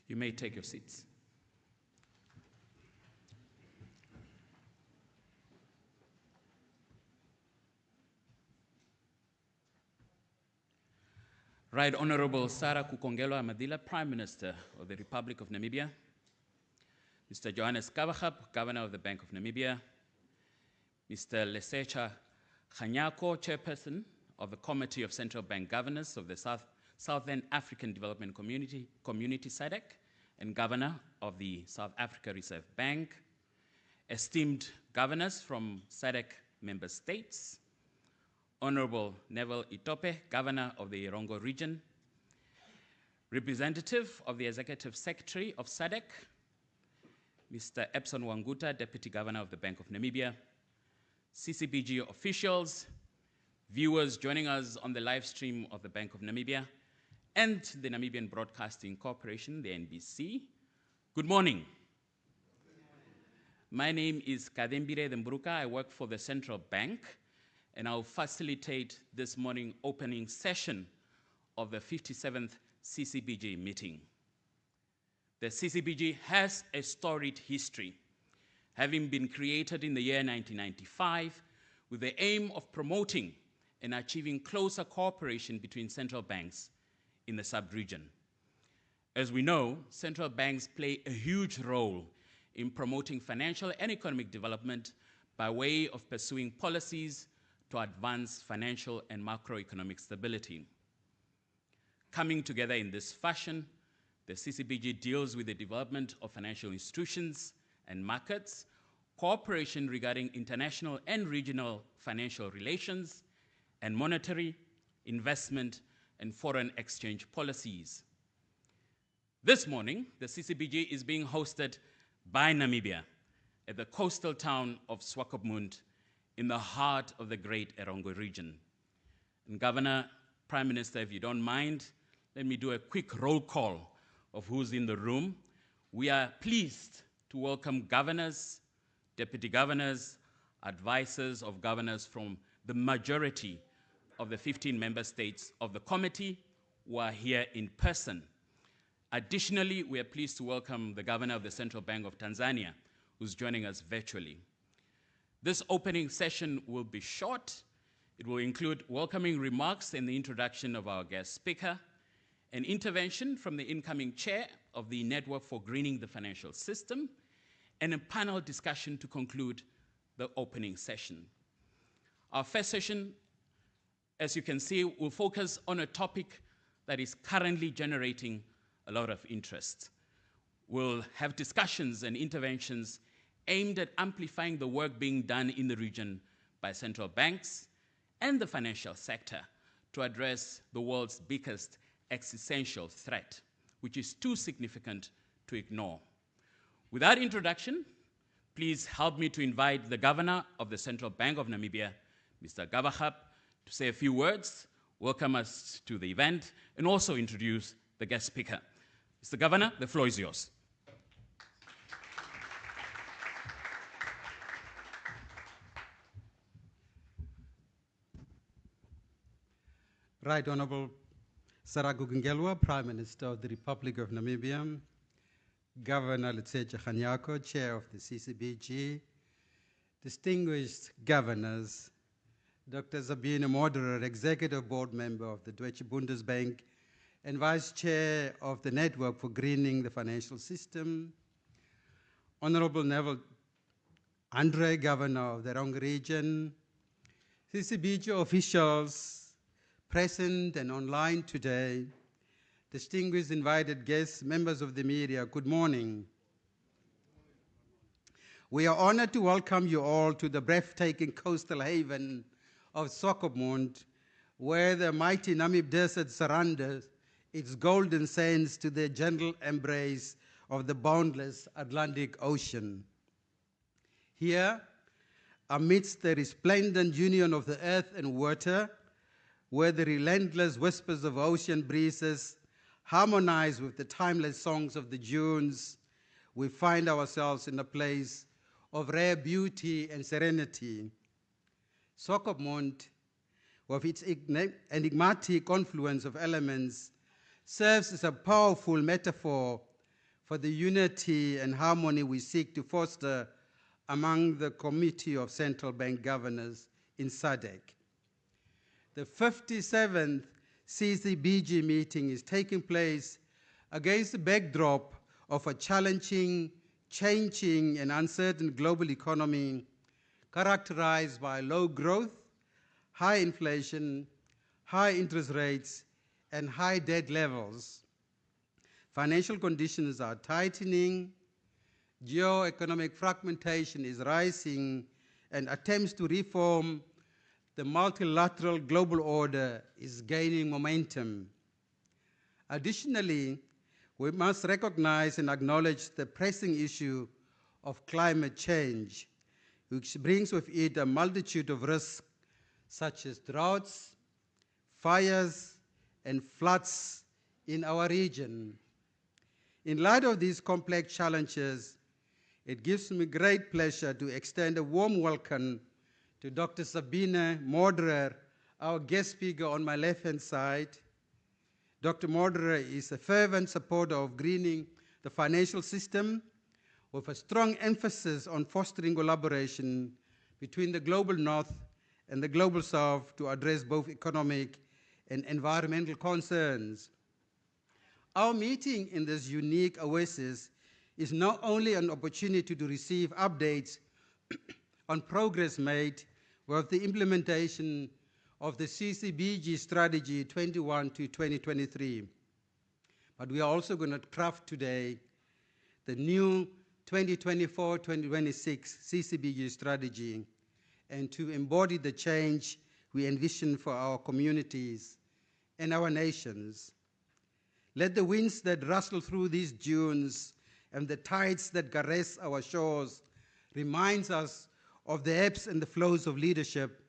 You may take your seats. Right Honorable Sarah Kukongelwa Madila, Prime Minister of the Republic of Namibia, Mr. Johannes Gawaxab, Governor of the Bank of Namibia, Mr. Lesetja Kganyago, Chairperson of the Committee of Central Bank Governors of the Southern African Development Community SADC, and Governor of the South Africa Reserve Bank, esteemed governors from SADC member states, Honorable Neville Itope, Governor of the Irongo region, representative of the Executive Secretary of SADC, Mr. Epson Wanguta, Deputy Governor of the Bank of Namibia, CCBG officials, viewers joining us on the live stream of the Bank of Namibia, and the Namibian Broadcasting Corporation, the NBC. Good morning. My name is Kadembire Dembruka. I work for the Central Bank, and I'll facilitate this morning opening session of the 57th CCBG meeting. The CCBG has a storied history, having been created in the year 1995 with the aim of promoting and achieving closer cooperation between central banks in the sub-region. As we know, central banks play a huge role in promoting financial and economic development by way of pursuing policies to advance financial and macroeconomic stability. Coming together in this fashion, the CCBG deals with the development of financial institutions and markets, cooperation regarding international and regional financial relations, and monetary, investment, and foreign exchange policies. This morning, the CCBG is being hosted by Namibia at the coastal town of Swakopmund in the heart of the great Irongo region. And Governor, Prime Minister, if you don't mind, let me do a quick roll call of who's in the room. We are pleased to welcome governors, deputy governors, advisors of governors from the majority of the 15 member states of the committee who are here in person. Additionally, we are pleased to welcome the Governor of the Central Bank of Tanzania, who's joining us virtually. This opening session will be short. It will include welcoming remarks and the introduction of our guest speaker, an intervention from the incoming chair of the Network for Greening the Financial System, and a panel discussion to conclude the opening session. Our first session, as you can see, will focus on a topic that is currently generating a lot of interest. We'll have discussions and interventions aimed at amplifying the work being done in the region by central banks and the financial sector to address the world's biggest existential threat, which is too significant to ignore. With that introduction, please help me to invite the Governor of the Central Bank of Namibia, Mr. Gawaxab, to say a few words, welcome us to the event, and also introduce the guest speaker. Mr. Governor, the floor is yours. Right Honorable Sarah Kukongelwa, Prime Minister of the Republic of Namibia, Governor Lesetja Kganyago, Chair of the CCBG, distinguished governors, Dr. Sabine, Mauderer, Executive Board Member of the Deutsche Bundesbank and Vice Chair of the Network for Greening the Financial System, Honorable Neville Andre, Governor of the Irongo region, CCBG officials present and online today, distinguished invited guests, members of the media, good morning. We are honored to welcome you all to the breathtaking coastal haven of Swakopmund, where the mighty Namib Desert surrenders its golden sands to the gentle embrace of the boundless Atlantic Ocean. Here, amidst the resplendent union of the earth and water, where the relentless whispers of ocean breezes harmonize with the timeless songs of the dunes, we find ourselves in a place of rare beauty and serenity. Swakopmund, with its enigmatic confluence of elements, serves as a powerful metaphor for the unity and harmony we seek to foster among the Committee of Central Bank Governors in SADC. The 57th CCBG meeting is taking place against the backdrop of a challenging, changing, and uncertain global economy characterized by low growth, high inflation, high interest rates, and high debt levels. Financial conditions are tightening, geo-economic fragmentation is rising, and attempts to reform the multilateral global order is gaining momentum. Additionally, we must recognize and acknowledge the pressing issue of climate change, which brings with it a multitude of risks such as droughts, fires, and floods in our region. In light of these complex challenges, it gives me great pleasure to extend a warm welcome to Dr. Sabine Mauderer, our guest speaker on my left-hand side. Dr. Mauderer is a fervent supporter of greening the financial system with a strong emphasis on fostering collaboration between the global north and the global south to address both economic and environmental concerns. Our meeting in this unique oasis is not only an opportunity to receive updates on progress made with the implementation of the CCBG strategy 21 to 2023, but we are also going to craft today the new 2024-2026 CCBG strategy and to embody the change we envision for our communities and our nations. Let the winds that rustle through these dunes and the tides that caress our shores remind us of the ebbs and the flows of leadership,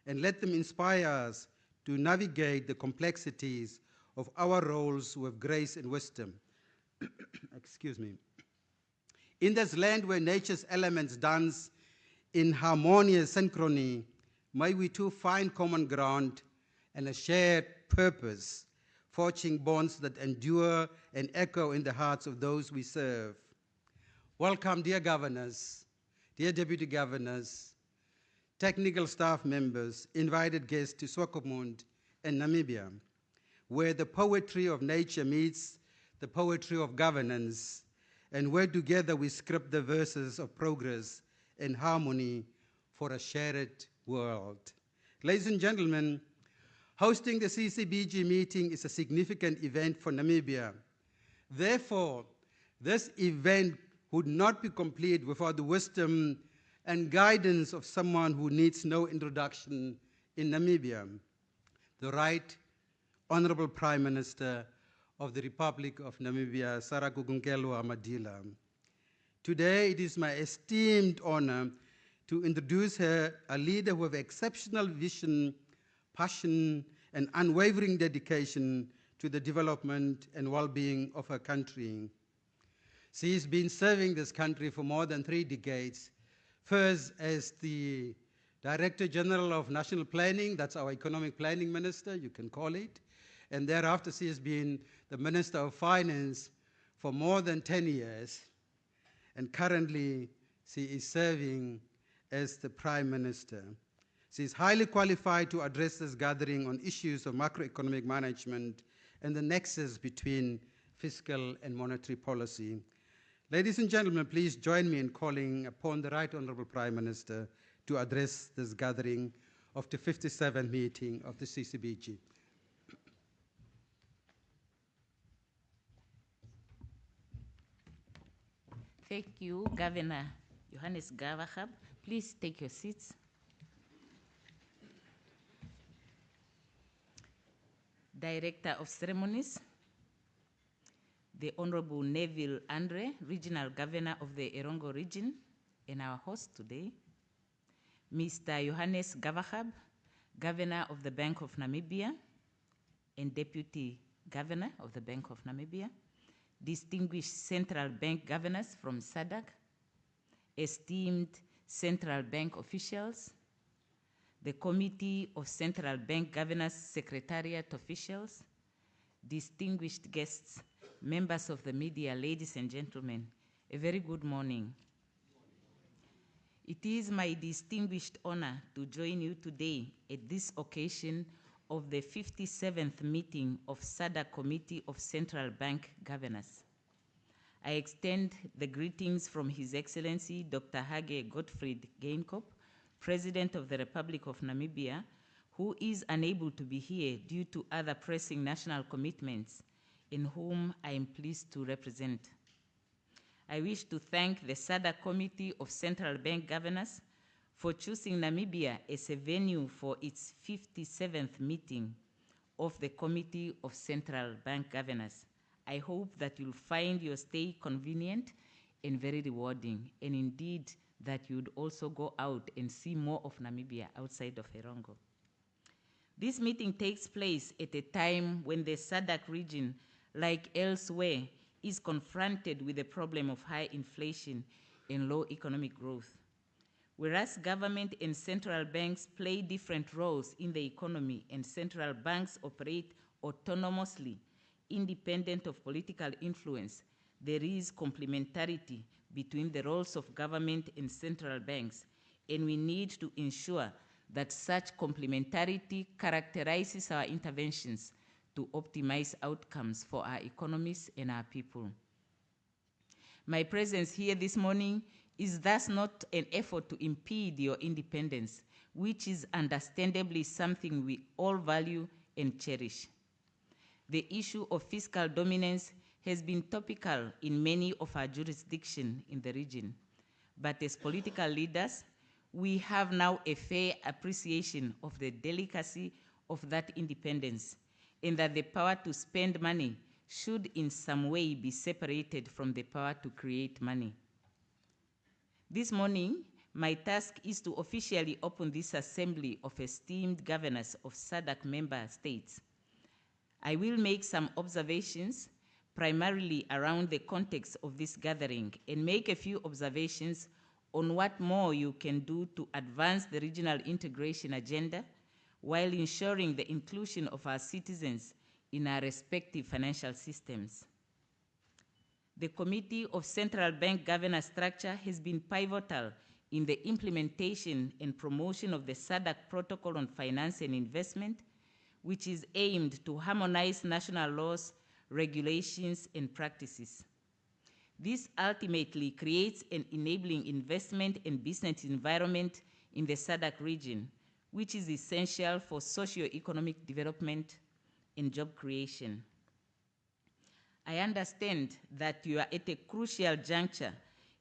and let them inspire us to navigate the complexities of our roles with grace and wisdom. Excuse me. In this land where nature's elements dance in harmonious synchrony, may we too find common ground and a shared purpose, forging bonds that endure and echo in the hearts of those we serve. Welcome, dear governors, dear deputy governors, technical staff members, invited guests to Swakopmund and Namibia, where the poetry of nature meets the poetry of governance, and where together we script the verses of progress and harmony for a shared world. Ladies and gentlemen, hosting the CCBG meeting is a significant event for Namibia. Therefore, this event would not be complete without the wisdom and guidance of someone who needs no introduction in Namibia, the Right Honorable Prime Minister of the Republic of Namibia, Sarakugunkelwa Madila. Today, it is my esteemed honor to introduce her, a leader with exceptional vision, passion, and unwavering dedication to the development and well-being of her country. She has been serving this country for more than 3 decades, first as the Director General of National Planning, that's our economic planning minister, you can call it, and thereafter she has been the Minister of Finance for more than 10 years, and currently she is serving as the Prime Minister. She is highly qualified to address this gathering on issues of macroeconomic management and the nexus between fiscal and monetary policy. Ladies and gentlemen, please join me in calling upon the Right Honorable Prime Minister to address this gathering of the 57th meeting of the CCBG. Thank you, Governor Johannes Gawaxab. Please take your seats. Director of Ceremonies, the Honorable Neville Andre, Regional Governor of the Erongo region, and our host today, Mr. Johannes Gawaxab, Governor of the Bank of Namibia and Deputy Governor of the Bank of Namibia, distinguished central bank governors from SADC, esteemed central bank officials, the Committee of Central Bank Governors Secretariat officials, distinguished guests, members of the media, ladies and gentlemen, a very good morning. It is my distinguished honor to join you today at this occasion of the 57th meeting of SADC Committee of Central Bank Governors. I extend the greetings from His Excellency Dr. Hage Gottfried Geinkop, President of the Republic of Namibia, who is unable to be here due to other pressing national commitments, in whom I am pleased to represent. I wish to thank the SADC Committee of Central Bank Governors for choosing Namibia as a venue for its 57th meeting of the Committee of Central Bank Governors. I hope that you'll find your stay convenient and very rewarding, and indeed that you'd also go out and see more of Namibia outside of Erongo. This meeting takes place at a time when the SADC region, like elsewhere, is confronted with the problem of high inflation and low economic growth. Whereas government and central banks play different roles in the economy and central banks operate autonomously, independent of political influence, there is complementarity between the roles of government and central banks, and we need to ensure that such complementarity characterizes our interventions to optimize outcomes for our economies and our people. My presence here this morning is thus not an effort to impede your independence, which is understandably something we all value and cherish. The issue of fiscal dominance has been topical in many of our jurisdictions in the region, but as political leaders, we have now a fair appreciation of the delicacy of that independence, and that the power to spend money should in some way be separated from the power to create money. This morning, my task is to officially open this assembly of esteemed governors of SADC member states. I will make some observations primarily around the context of this gathering and make a few observations on what more you can do to advance the regional integration agenda while ensuring the inclusion of our citizens in our respective financial systems. The Committee of Central Bank Governance Structure has been pivotal in the implementation and promotion of the SADC Protocol on Finance and Investment, which is aimed to harmonize national laws, regulations, and practices. This ultimately creates an enabling investment and business environment in the SADC region, which is essential for socio-economic development and job creation. I understand that you are at a crucial juncture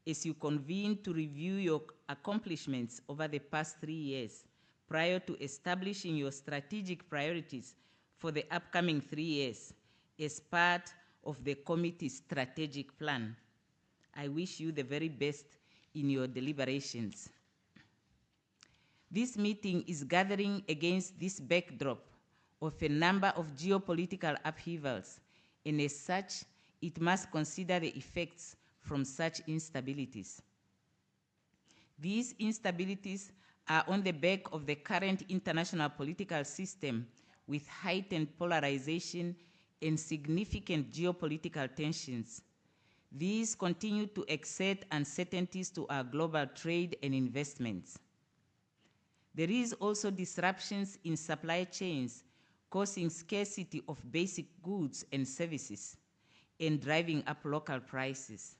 as you convene to review your accomplishments over the past 3 years prior to establishing your strategic priorities for the upcoming 3 years as part of the committee's strategic plan. I wish you the very best in your deliberations. This meeting is gathering against this backdrop of a number of geopolitical upheavals, and as such, it must consider the effects from such instabilities. These instabilities are on the back of the current international political system with heightened polarization and significant geopolitical tensions. These continue to exert uncertainties to our global trade and investments. There is also disruptions in supply chains, causing scarcity of basic goods and services and driving up local prices.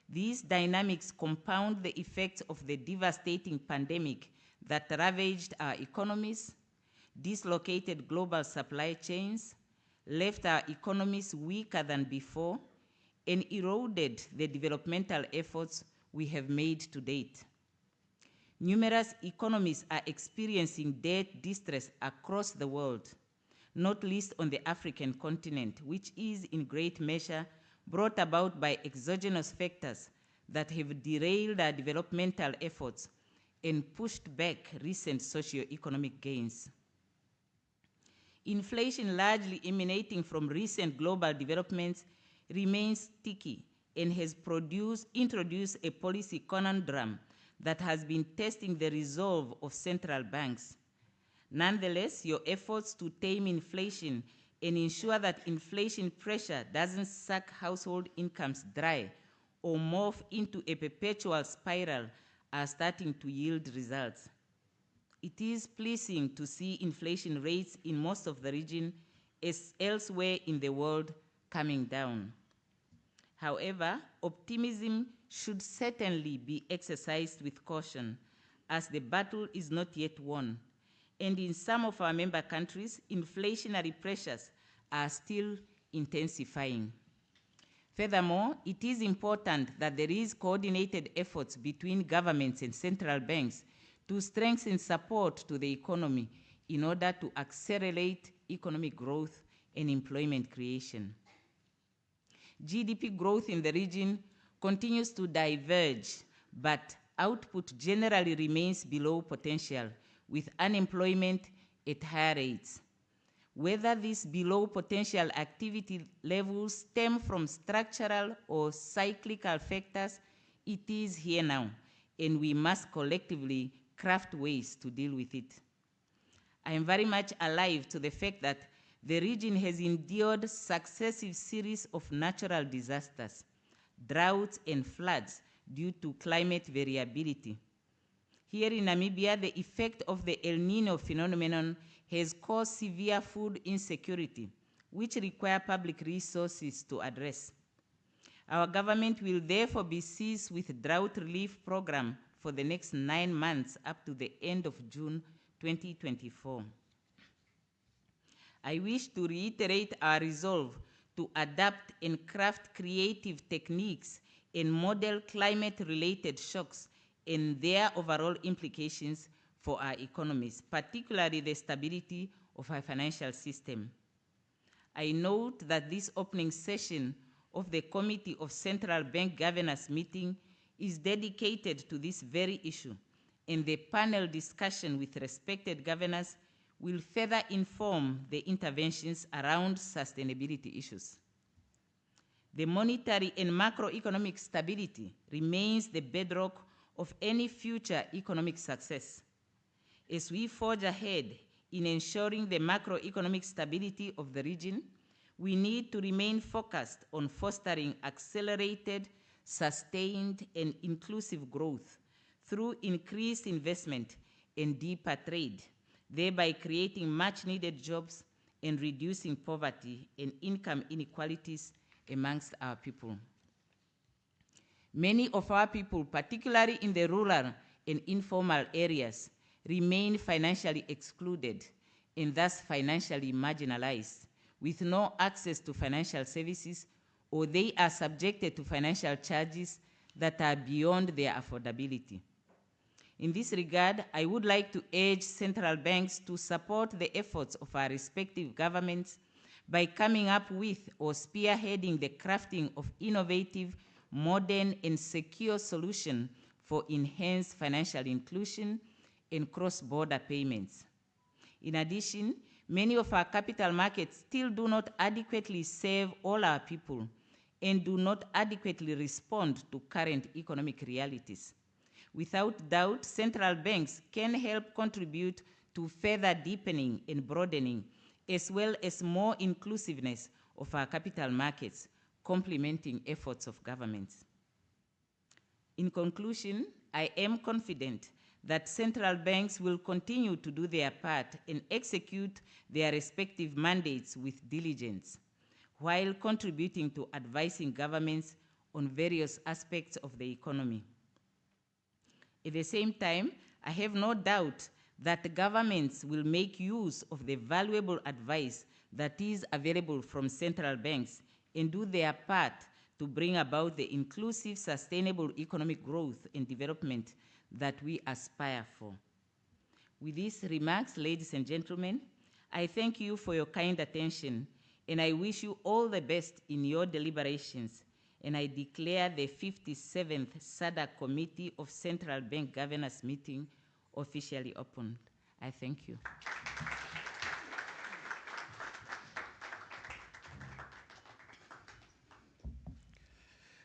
These dynamics compound the effects of the devastating pandemic that ravaged our economies, dislocated global supply chains, left our economies weaker than before, and eroded the developmental efforts we have made to date. Numerous economies are experiencing debt distress across the world, not least on the African continent, which is in great measure brought about by exogenous factors that have derailed our developmental efforts and pushed back recent socio-economic gains. Inflation, largely emanating from recent global developments, remains sticky and has introduced a policy conundrum that has been testing the resolve of central banks. Nonetheless, your efforts to tame inflation and ensure that inflation pressure doesn't suck household incomes dry or morph into a perpetual spiral are starting to yield results. It is pleasing to see inflation rates in most of the region as elsewhere in the world coming down. However, optimism should certainly be exercised with caution, as the battle is not yet won, and in some of our member countries, inflationary pressures are still intensifying. Furthermore, it is important that there is coordinated efforts between governments and central banks to strengthen support to the economy in order to accelerate economic growth and employment creation. GDP growth in the region continues to diverge, but output generally remains below potential, with unemployment at higher rates. Whether these below potential activity levels stem from structural or cyclical factors, it is here now, and we must collectively craft ways to deal with it. I am very much alive to the fact that the region has endured successive series of natural disasters, droughts and floods due to climate variability. Here in Namibia, the effect of the El Nino phenomenon has caused severe food insecurity, which require public resources to address. Our government will therefore be seized with drought relief program for the next 9 months up to the end of June 2024. I wish to reiterate our resolve to adapt and craft creative techniques and model climate-related shocks and their overall implications for our economies, particularly the stability of our financial system. I note that this opening session of the Committee of Central Bank Governors meeting is dedicated to this very issue, and the panel discussion with respected governors will further inform the interventions around sustainability issues. The monetary and macroeconomic stability remains the bedrock of any future economic success. As we forge ahead in ensuring the macroeconomic stability of the region, we need to remain focused on fostering accelerated, sustained, and inclusive growth through increased investment and deeper trade, thereby creating much-needed jobs and reducing poverty and income inequalities amongst our people. Many of our people, particularly in the rural and informal areas, remain financially excluded and thus financially marginalized, with no access to financial services, or they are subjected to financial charges that are beyond their affordability. In this regard, I would like to urge central banks to support the efforts of our respective governments by coming up with or spearheading the crafting of innovative, modern, and secure solutions for enhanced financial inclusion and cross-border payments. In addition, many of our capital markets still do not adequately serve all our people and do not adequately respond to current economic realities. Without doubt, central banks can help contribute to further deepening and broadening, as well as more inclusiveness of our capital markets, complementing efforts of governments. In conclusion, I am confident that central banks will continue to do their part and execute their respective mandates with diligence, while contributing to advising governments on various aspects of the economy. At the same time, I have no doubt that governments will make use of the valuable advice that is available from central banks and do their part to bring about the inclusive, sustainable economic growth and development that we aspire for. With these remarks, ladies and gentlemen, I thank you for your kind attention, and I wish you all the best in your deliberations, and I declare the 57th SADC Committee of Central Bank Governors meeting officially opened. I thank you.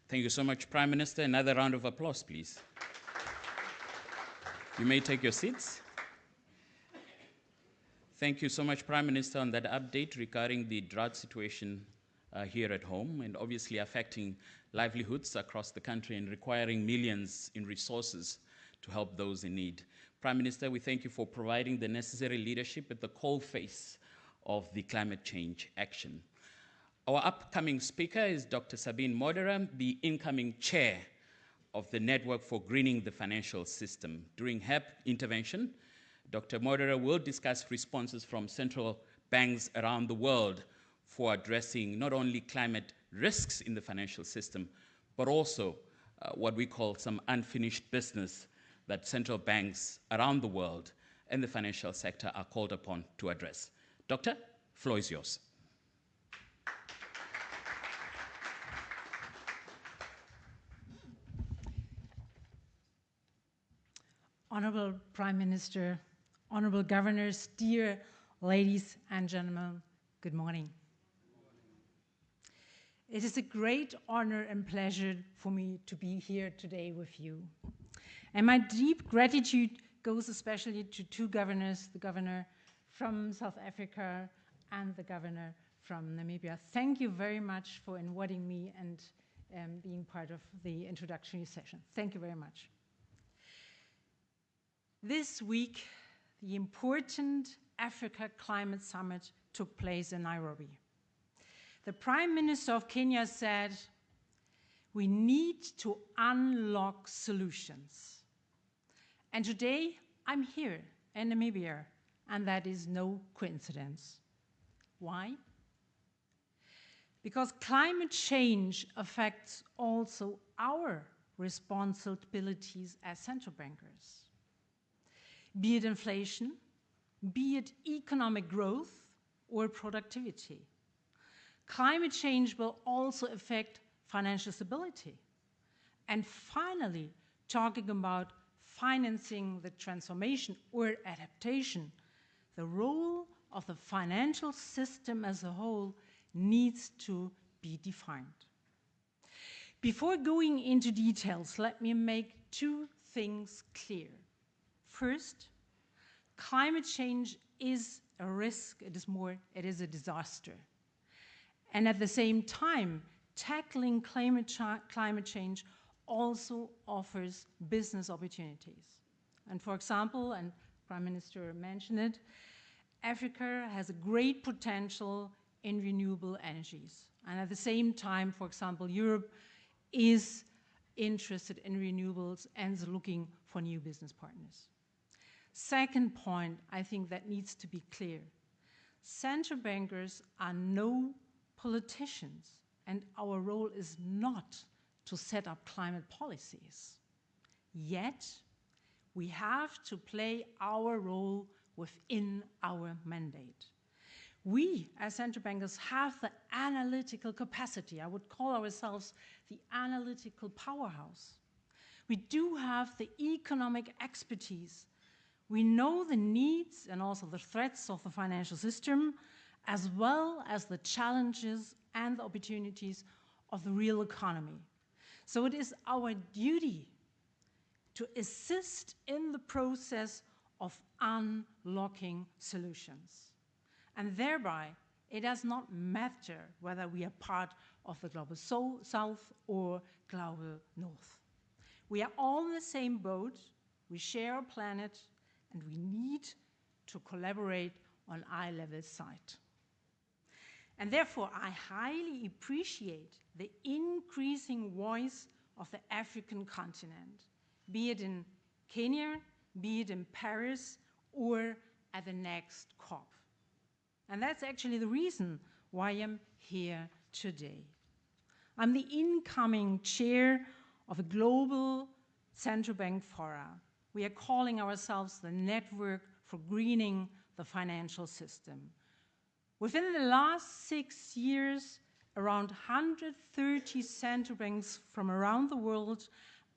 Thank you so much, Prime Minister. Another round of applause, please. You may take your seats. Thank you so much, Prime Minister, on that update regarding the drought situation here at home, and obviously affecting livelihoods across the country and requiring millions in resources to help those in need. Prime Minister, we thank you for providing the necessary leadership at the coalface of the climate change action. Our upcoming speaker is Dr. Sabine Mauderer, the incoming chair of the Network for Greening the Financial System. During her intervention, Dr. Mauderer will discuss responses from central banks around the world for addressing not only climate risks in the financial system, but also what we call some unfinished business that central banks around the world and the financial sector are called upon to address. Doctor, floor is yours. Honorable Prime Minister, honorable governors, dear ladies and gentlemen, good morning. It is a great honor and pleasure for me to be here today with you. And my deep gratitude goes especially to two governors, the governor from South Africa and the governor from Namibia. Thank you very much for inviting me and being part of the introductory session. Thank you very much. This week, the important Africa Climate Summit took place in Nairobi. The Prime Minister of Kenya said, we need to unlock solutions. And today, I'm here in Namibia, and that is no coincidence. Why? Because climate change affects also our responsibilities as central bankers. Be it inflation, be it economic growth or productivity. Climate change will also affect financial stability. And finally, talking about financing the transformation or adaptation, the role of the financial system as a whole needs to be defined. Before going into details, let me make two things clear. First, climate change is a risk, it is a disaster. And at the same time, tackling climate change also offers business opportunities. And for example, and Prime Minister mentioned it, Africa has a great potential in renewable energies. And at the same time, for example, Europe is interested in renewables and is looking for new business partners. Second point, I think that needs to be clear. Central bankers are no politicians, and our role is not to set up climate policies. Yet, we have to play our role within our mandate. We, as central bankers, have the analytical capacity. I would call ourselves the analytical powerhouse. We do have the economic expertise. We know the needs and also the threats of the financial system, as well as the challenges and the opportunities of the real economy. So it is our duty to assist in the process of unlocking solutions. And thereby, it does not matter whether we are part of the global south or global north. We are all in the same boat, we share a planet, and we need to collaborate on eye-level sight. And therefore, I highly appreciate the increasing voice of the African continent, be it in Kenya, be it in Paris, or at the next COP. And that's actually the reason why I'm here today. I'm the incoming chair of a global central bank forum. We are calling ourselves the Network for Greening the Financial System. Within the last 6 years, around 130 central banks from around the world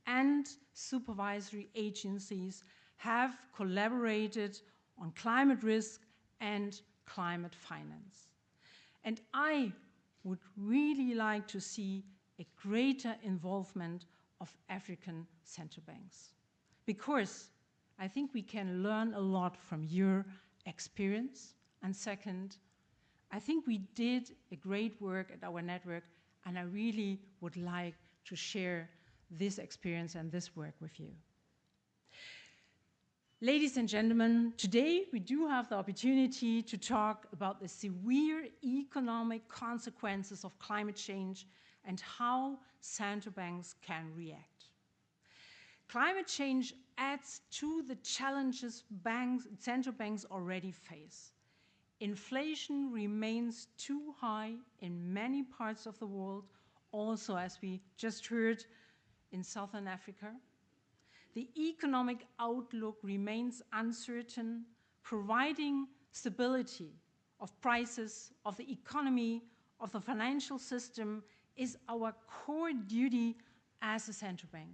and supervisory agencies have collaborated on climate risk and climate finance. And I would really like to see a greater involvement of African central banks, because I think we can learn a lot from your experience. And second, I think we did a great work at our network, and I really would like to share this experience and this work with you. Ladies and gentlemen, today we do have the opportunity to talk about the severe economic consequences of climate change and how central banks can react. Climate change adds to the challenges central banks already face. Inflation remains too high in many parts of the world, also as we just heard in Southern Africa. The economic outlook remains uncertain, providing stability of prices, of the economy, of the financial system is our core duty as a central bank.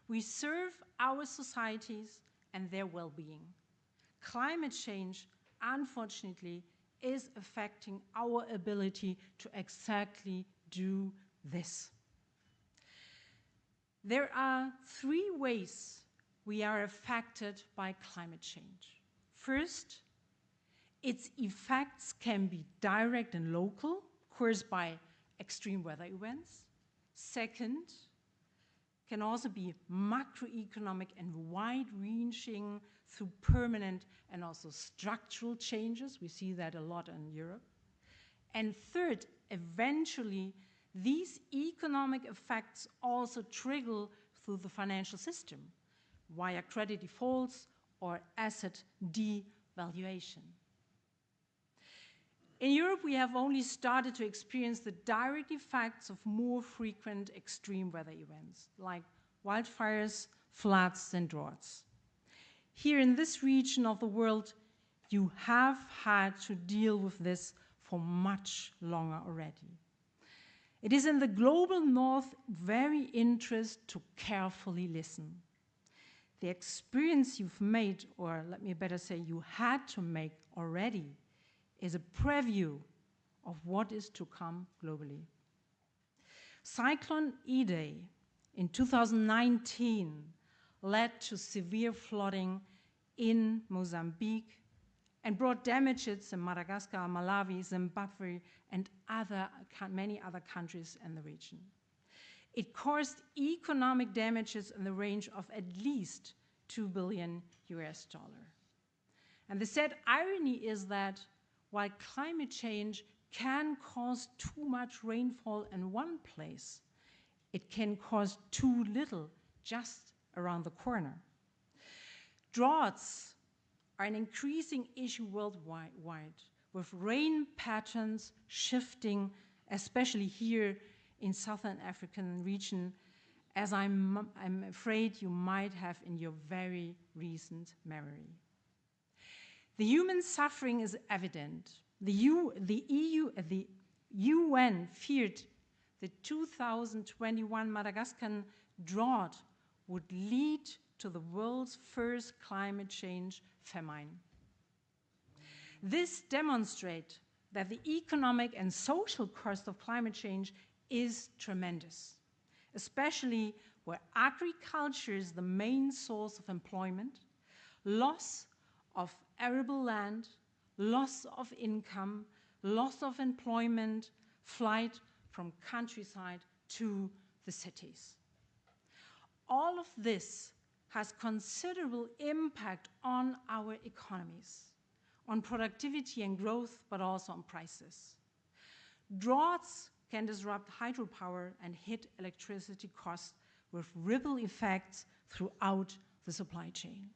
We serve our societies and their well-being. Climate change, unfortunately, is affecting our ability to exactly do this. There are three ways we are affected by climate change. First, its effects can be direct and local, caused by extreme weather events. Second, can also be macroeconomic and wide-reaching through permanent and also structural changes. We see that a lot in Europe. And third, eventually, these economic effects also trigger through the financial system via credit defaults or asset devaluation. In Europe, we have only started to experience the direct effects of more frequent extreme weather events, like wildfires, floods, and droughts. Here in this region of the world, you have had to deal with this for much longer already. It is in the global north very interesting to carefully listen. The experience you've made, or let me better say you had to make already, is a preview of what is to come globally. Cyclone Idai in 2019 led to severe flooding in Mozambique and brought damages in Madagascar, Malawi, Zimbabwe, and many other countries in the region. It caused economic damages in the range of at least $2 billion. And the sad irony is that while climate change can cause too much rainfall in one place, it can cause too little just around the corner. Droughts are an increasing issue worldwide, with rain patterns shifting, especially here in Southern African region, as I'm afraid you might have in your very recent memory. The human suffering is evident. The UN feared the 2021 Madagascar drought would lead to the world's first climate change famine. This demonstrates that the economic and social cost of climate change is tremendous, especially where agriculture is the main source of employment, loss of arable land, loss of income, loss of employment, flight from countryside to the cities. All of this has considerable impact on our economies, on productivity and growth, but also on prices. Droughts can disrupt hydropower and hit electricity costs with ripple effects throughout the supply chain.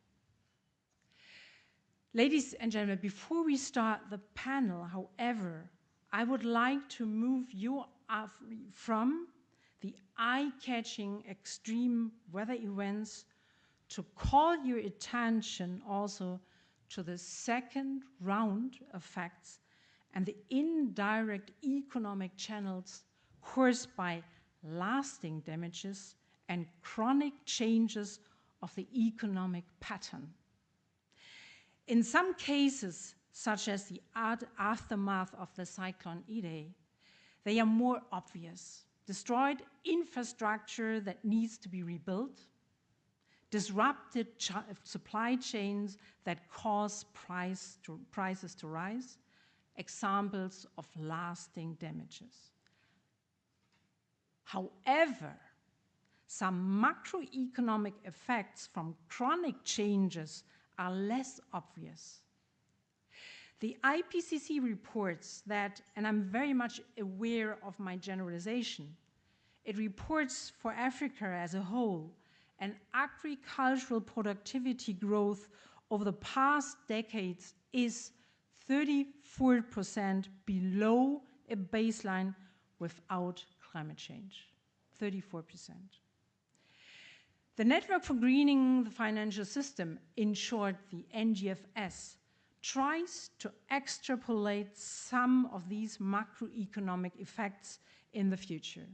Ladies and gentlemen, before we start the panel, however, I would like to move you from the eye-catching extreme weather events to call your attention also to the second round effects and the indirect economic channels caused by lasting damages and chronic changes of the economic pattern. In some cases, such as the aftermath of the Cyclone Idai, they are more obvious. Destroyed infrastructure that needs to be rebuilt, disrupted supply chains that cause prices to rise, examples of lasting damages. However, some macroeconomic effects from chronic changes are less obvious. The IPCC reports that, and I'm very much aware of my generalization, it reports for Africa as a whole an agricultural productivity growth over the past decades is 34% below a baseline without climate change. 34%. The Network for Greening the Financial System, in short the NGFS, tries to extrapolate some of these macroeconomic effects in the future.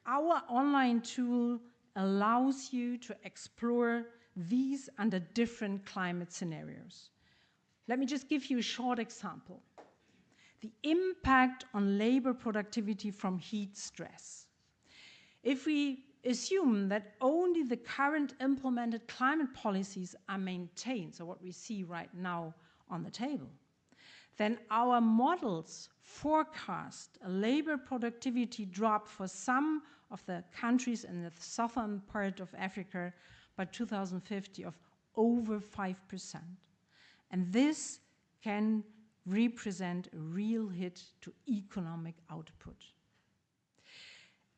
Our online tool allows you to explore these under different climate scenarios. Let me just give you a short example. The impact on labor productivity from heat stress. If we assume that only the current implemented climate policies are maintained, so what we see right now on the table, then our models forecast a labor productivity drop for some of the countries in the southern part of Africa by 2050 of over 5%. And this can represent a real hit to economic output.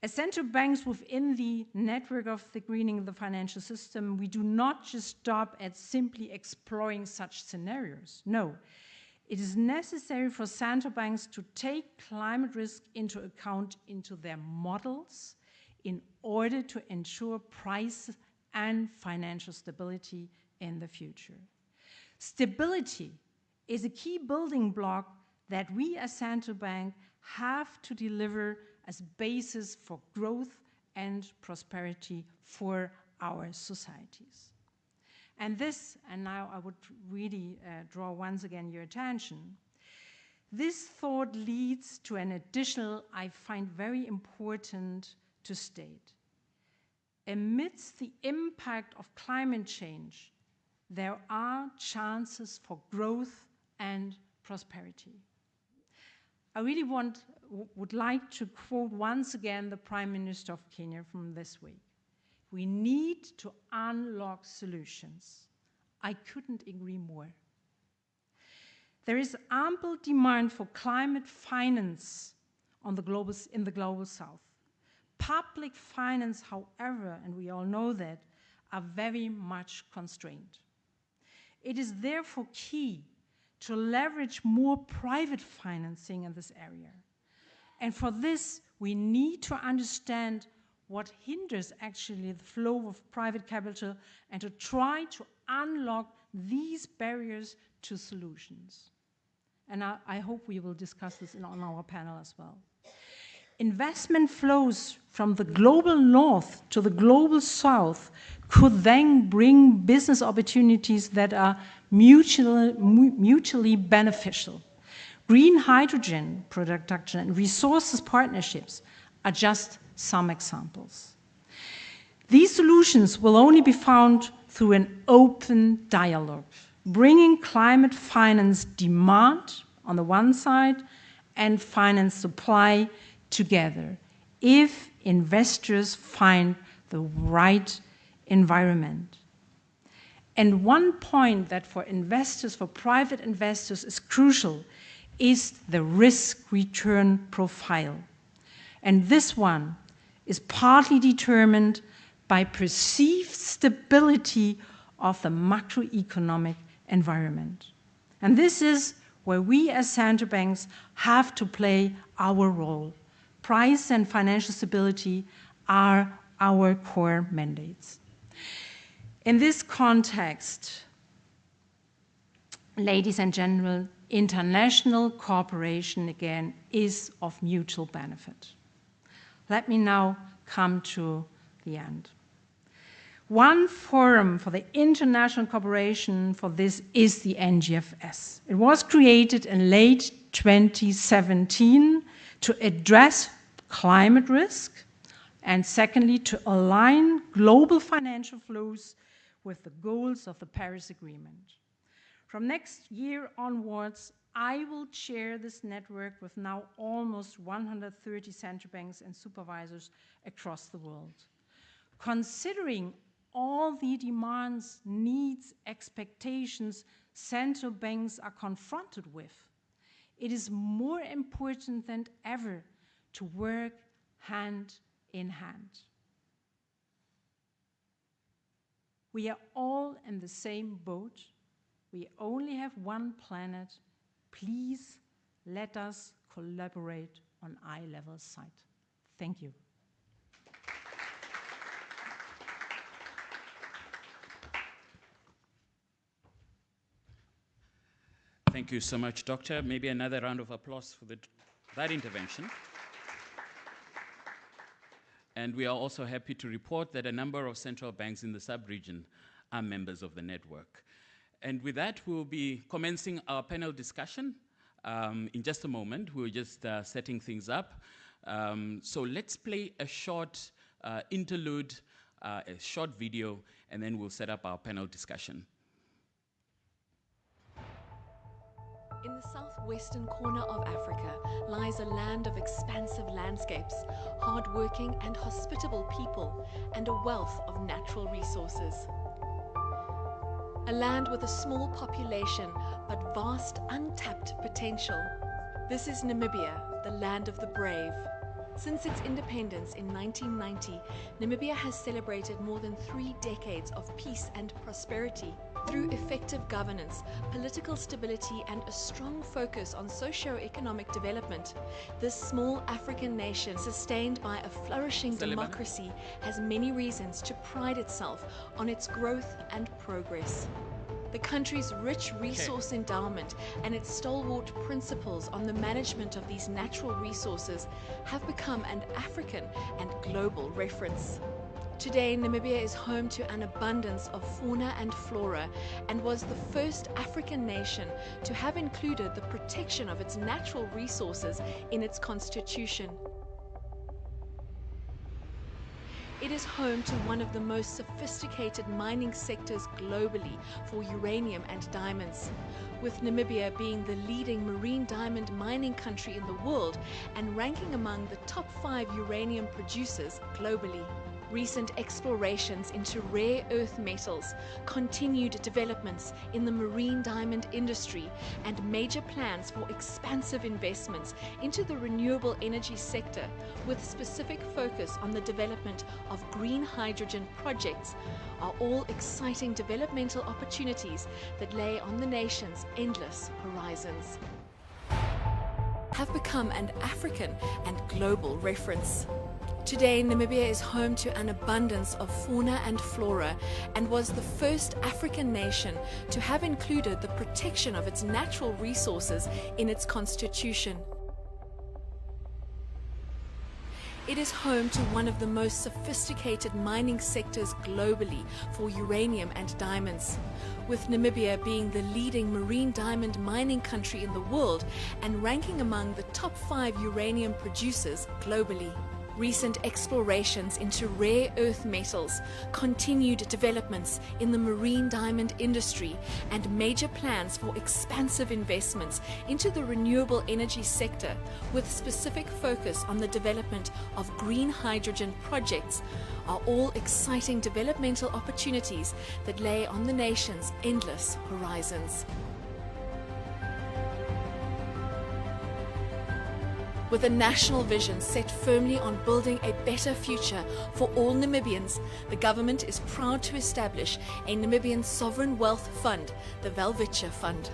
As central banks within the network of the greening of the financial system, we do not just stop at simply exploring such scenarios. No, it is necessary for central banks to take climate risk into account into their models in order to ensure price and financial stability in the future. Stability is a key building block that we as central bank have to deliver as basis for growth and prosperity for our societies. And this, and now I would really draw once again your attention, this thought leads to an additional, I find very important to state. Amidst the impact of climate change, there are chances for growth and prosperity. I really would like to quote once again the Prime Minister of Kenya from this week. We need to unlock solutions. I couldn't agree more. There is ample demand for climate finance in the global south. Public finance, however, and we all know that, are very much constrained. It is therefore key to leverage more private financing in this area. And for this, we need to understand what hinders actually the flow of private capital and to try to unlock these barriers to solutions. And I hope we will discuss this on our panel as well. Investment flows from the global north to the global south could then bring business opportunities that are mutually beneficial. Green hydrogen production and resources partnerships are just some examples. These solutions will only be found through an open dialogue, bringing climate finance demand on the one side and finance supply together if investors find the right environment. And one point that for investors, for private investors, is crucial is the risk-return profile. And this one is partly determined by perceived stability of the macroeconomic environment. And this is where we as central banks have to play our role. Price and financial stability are our core mandates. In this context, ladies and gentlemen, international cooperation, again, is of mutual benefit. Let me now come to the end. One forum for the international cooperation for this is the NGFS. It was created in late 2017 to address climate risk And secondly, to align global financial flows with the goals of the Paris Agreement. From next year onwards, I will chair this network with now almost 130 central banks and supervisors across the world. Considering all the demands, needs, expectations central banks are confronted with, it is more important than ever to work hand in hand. We are all in the same boat. We only have one planet. Please let us collaborate on eye-level sight. Thank you. Thank you so much, Doctor. Maybe another round of applause for that intervention. And we are also happy to report that a number of central banks in the sub-region are members of the network. And with that, we'll be commencing our panel discussion in just a moment. We're just setting things up. So let's play a short interlude, a short video, and then we'll set up our panel discussion. In the southwestern corner of Africa lies a land of expansive landscapes, hard-working and hospitable people, and a wealth of natural resources. A land with a small population, but vast untapped potential. This is Namibia, the land of the brave. Since its independence in 1990, Namibia has celebrated more than 3 decades of peace and prosperity. Through effective governance, political stability, and a strong focus on socio-economic development, this small African nation, sustained by a flourishing democracy, has many reasons to pride itself on its growth and progress. The country's rich resource endowment and its stalwart principles on the management of these natural resources have become an African and global reference. Today, Namibia is home to an abundance of fauna and flora and was the first African nation to have included the protection of its natural resources in its constitution. It is home to one of the most sophisticated mining sectors globally for uranium and diamonds, with Namibia being the leading marine diamond mining country in the world and ranking among the top 5 uranium producers globally. Recent explorations into rare earth metals, continued developments in the marine diamond industry, and major plans for expansive investments into the renewable energy sector, with specific focus on the development of green hydrogen projects, are all exciting developmental opportunities that lay on the nation's endless horizons. Have become an African and global reference. Today, Namibia is home to an abundance of fauna and flora and was the first African nation to have included the protection of its natural resources in its constitution. It is home to one of the most sophisticated mining sectors globally for uranium and diamonds, with Namibia being the leading marine diamond mining country in the world and ranking among the top 5 uranium producers globally. Recent explorations into rare earth metals, continued developments in the marine diamond industry, and major plans for expansive investments into the renewable energy sector, with specific focus on the development of green hydrogen projects, are all exciting developmental opportunities that lay on the nation's endless horizons. With a national vision set firmly on building a better future for all Namibians, the government is proud to establish a Namibian Sovereign Wealth Fund, the Welwitschia Fund.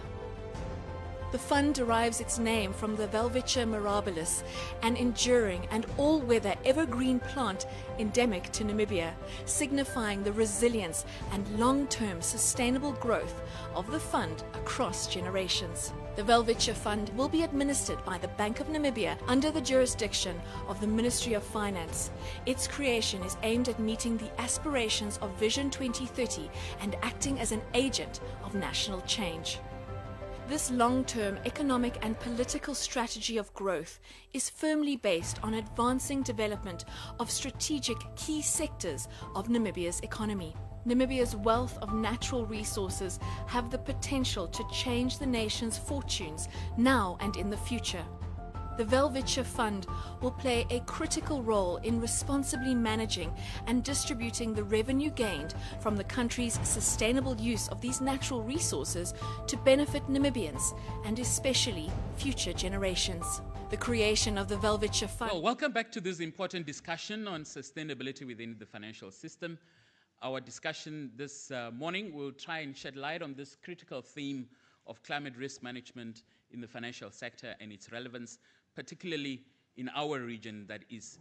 The fund derives its name from the Welwitschia mirabilis, an enduring and all-weather evergreen plant endemic to Namibia, signifying the resilience and long-term sustainable growth of the fund across generations. The Welwitschia Fund will be administered by the Bank of Namibia under the jurisdiction of the Ministry of Finance. Its creation is aimed at meeting the aspirations of Vision 2030 and acting as an agent of national change. This long-term economic and political strategy of growth is firmly based on advancing development of strategic key sectors of Namibia's economy. Namibia's wealth of natural resources have the potential to change the nation's fortunes now and in the future. The Welwitsche Fund will play a critical role in responsibly managing and distributing the revenue gained from the country's sustainable use of these natural resources to benefit Namibians and especially future generations. The creation of the Welwitsche Fund. Well, welcome back to this important discussion on sustainability within the financial system. Our discussion this morning will try and shed light on this critical theme of climate risk management in the financial sector and its relevance, particularly in our region that is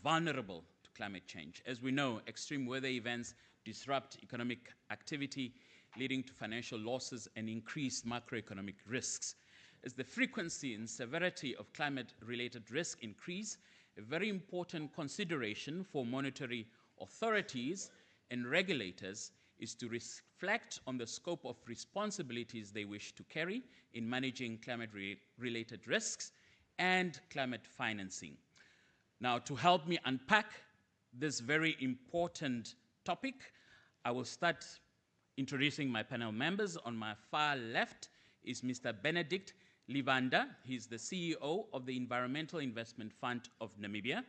vulnerable to climate change. As we know, extreme weather events disrupt economic activity, leading to financial losses and increased macroeconomic risks. As the frequency and severity of climate-related risk increase, a very important consideration for monetary authorities and regulators is to reflect on the scope of responsibilities they wish to carry in managing climate-related risks and climate financing. Now, to help me unpack this very important topic, I will start introducing my panel members. On my far left is Mr. Benedict Libanda. He's the CEO of the Environmental Investment Fund of Namibia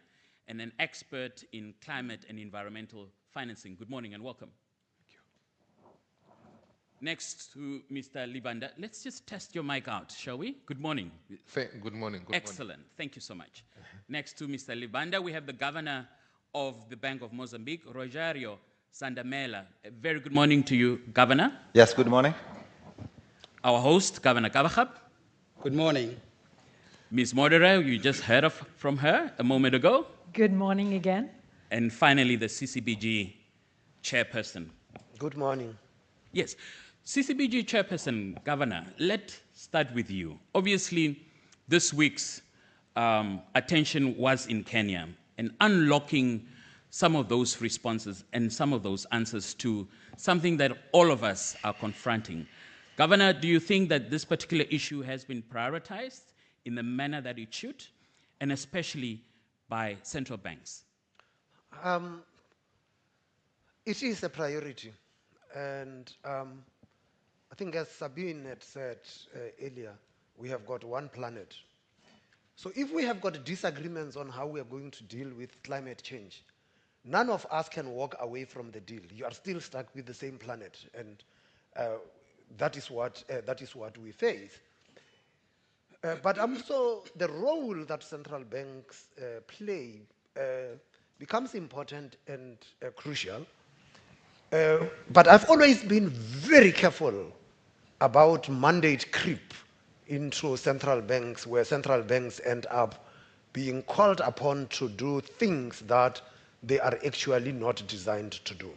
and an expert in climate and environmental financing. Good morning and welcome. Next to Mr. Libanda, let's just test your mic out, shall we? Good morning. Good morning. Excellent. Thank you so much. Next to Mr. Libanda, we have the governor of the Bank of Mozambique, Rogério Zandamela. A very good morning to you, Governor. Yes, good morning. Our host, Governor Gawaxab. Good morning. Ms. Mauderer, you just heard from her a moment ago. Good morning again. And finally, the CCBG Chairperson. Good morning. Yes. CCBG Chairperson, Governor, let's start with you. Obviously, this week's attention was in Kenya and unlocking some of those responses and some of those answers to something that all of us are confronting. Governor, do you think that this particular issue has been prioritized in the manner that it should, and especially by central banks? It is a priority. And I think as Sabine had said earlier, we have got one planet. So if we have got disagreements on how we are going to deal with climate change, none of us can walk away from the deal. You are still stuck with the same planet, and that is what we face. But also the role that central banks play becomes important and crucial. But I've always been very careful about mandate creep into central banks, where central banks end up being called upon to do things that they are actually not designed to do.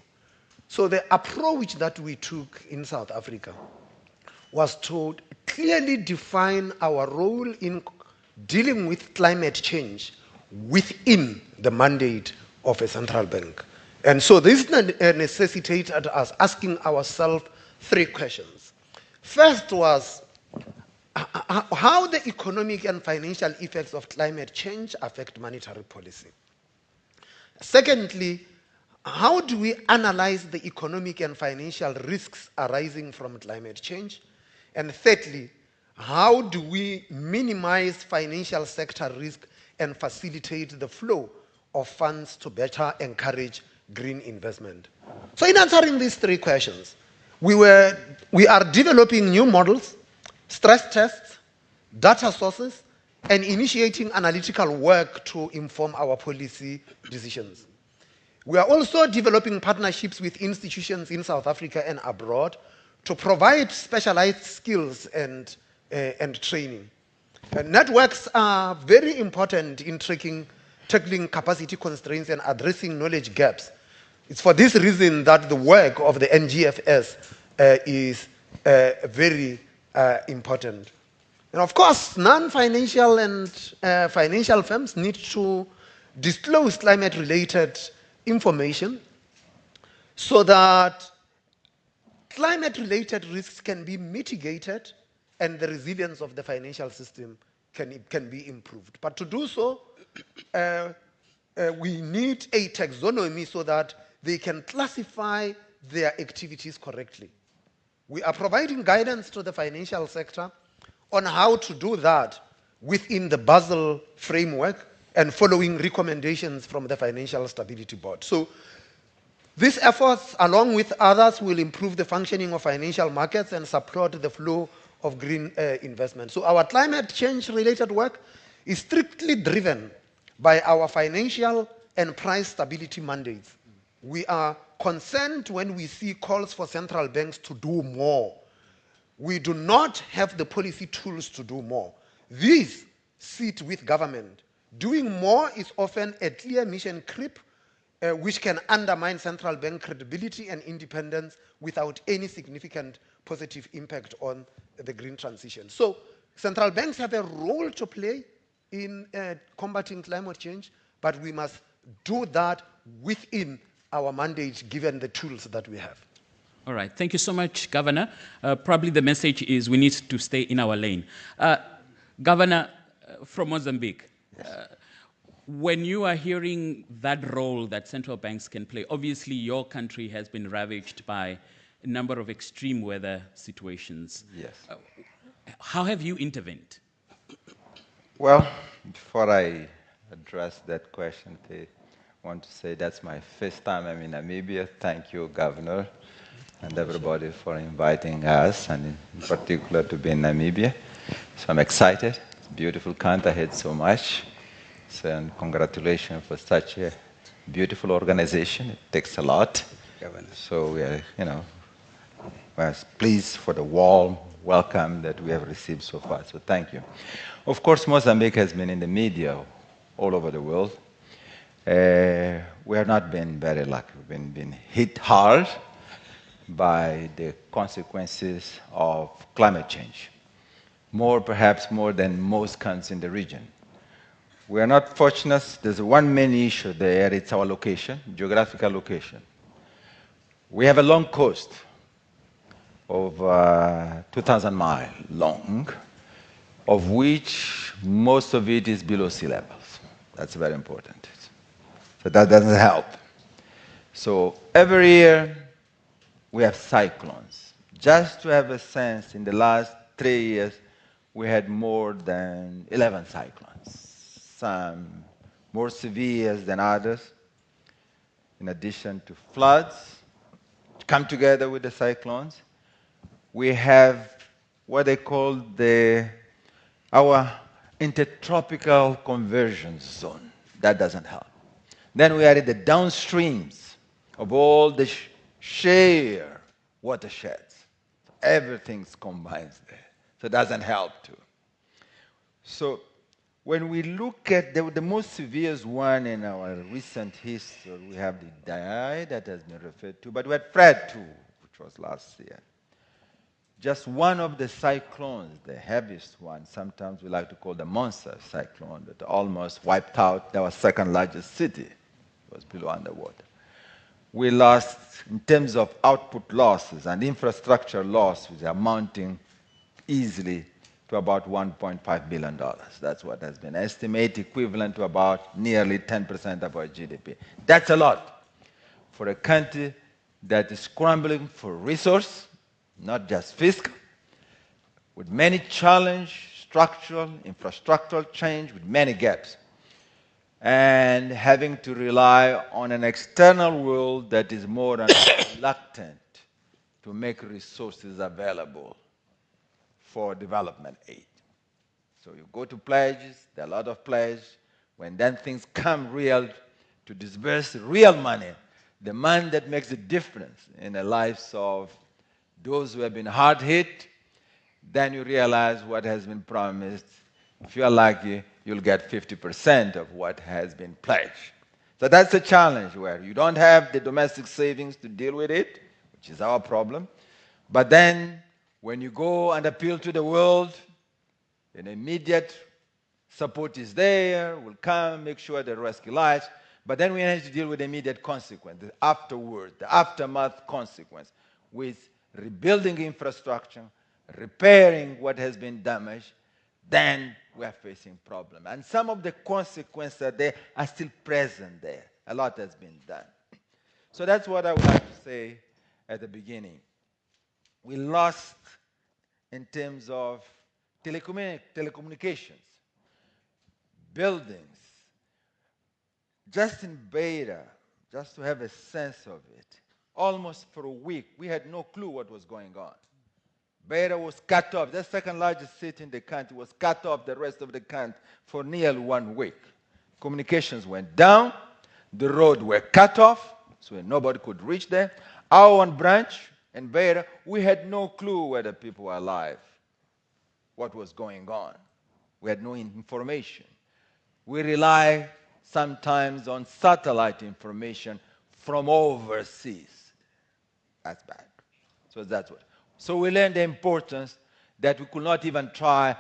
So the approach that we took in South Africa was to clearly define our role in dealing with climate change within the mandate of a central bank. And so this necessitated us asking ourselves three questions. First was how the economic and financial effects of climate change affect monetary policy. Secondly, how do we analyze the economic and financial risks arising from climate change? And thirdly, how do we minimize financial sector risk and facilitate the flow of funds to better encourage green investment? So in answering these three questions, we are developing new models, stress tests, data sources, and initiating analytical work to inform our policy decisions. We are also developing partnerships with institutions in South Africa and abroad to provide specialized skills and training. Networks are very important in tackling capacity constraints and addressing knowledge gaps. It's for this reason that the work of the NGFS is very important. And of course, non-financial and financial firms need to disclose climate-related information so that climate-related risks can be mitigated and the resilience of the financial system can be improved. But to do so, we need a taxonomy so that they can classify their activities correctly. We are providing guidance to the financial sector on how to do that within the Basel framework and following recommendations from the Financial Stability Board. So these efforts, along with others, will improve the functioning of financial markets and support the flow of green investment. So our climate change-related work is strictly driven by our financial and price stability mandates. We are concerned when we see calls for central banks to do more. We do not have the policy tools to do more. These sit with government. Doing more is often a clear mission creep, which can undermine central bank credibility and independence without any significant positive impact on the green transition. So central banks have a role to play in combating climate change, but we must do that within our mandate given the tools that we have. All right, thank you so much, Governor. Probably the message is we need to stay in our lane. Governor from Mozambique, when you are hearing that role that central banks can play, obviously your country has been ravaged by a number of extreme weather situations. Yes. How have you intervened? Well, before I address that question, I want to say that's my first time I'm in Namibia. Thank you, Governor, and everybody for inviting us, and in particular to be in Namibia. So I'm excited. It's a beautiful country. I heard so much. So, and congratulations for such a beautiful organization. It takes a lot. Governor. So we are, we're pleased for the warm welcome that we have received so far. So thank you. Of course, Mozambique has been in the media all over the world. We have not been very lucky. We've been hit hard by the consequences of climate change, perhaps more than most countries in the region. We are not fortunate. There's one main issue there. It's our location, geographical location. We have a long coast of 2,000 miles long, of which most of it is below sea levels. That's very important. So that doesn't help. So every year we have cyclones. Just to have a sense, in the last 3 years, we had more than 11 cyclones. Some more severe than others, in addition to floods, come together with the cyclones. We have what they call our intertropical convergence zone. That doesn't help. Then we are in the downstreams of all the share watersheds. Everything combines there. So it doesn't help too. So when we look at the most severe one in our recent history, we have the Dai that has been referred to, but we had Fred too, which was last year. Just one of the cyclones, the heaviest one, sometimes we like to call the monster cyclone, that almost wiped out our second largest city. It was below underwater. We lost, in terms of output losses and infrastructure losses, amounting easily to about $1.5 billion. That's what has been estimated, equivalent to about nearly 10% of our GDP. That's a lot for a country that is scrambling for resource, not just fiscal, with many challenges, structural, infrastructural change, with many gaps, and having to rely on an external world that is more and more reluctant to make resources available for development aid. So you go to pledges, there are a lot of pledges. When then things come real to disburse real money, the money that makes a difference in the lives of those who have been hard hit, then you realize what has been promised. If you are lucky, you'll get 50% of what has been pledged. So that's a challenge where you don't have the domestic savings to deal with it, which is our problem. But then when you go and appeal to the world, an immediate support is there, will come, make sure they rescue lives. But then we have to deal with the immediate consequence, the afterward, the aftermath consequence, with rebuilding infrastructure, repairing what has been damaged, then we are facing problems. And some of the consequences are there are still present there. A lot has been done. So that's what I would like to say at the beginning. We lost in terms of telecommunications, buildings. Just in Beira, just to have a sense of it, almost for a week, we had no clue what was going on. Beira was cut off. The second largest city in the country was cut off the rest of the country for nearly 1 week. Communications went down. The roads were cut off, so nobody could reach there. Our one branch in Beira, we had no clue whether people were alive, what was going on. We had no information. We rely sometimes on satellite information from overseas. That's bad. So that's what. So we learned the importance that we could not even try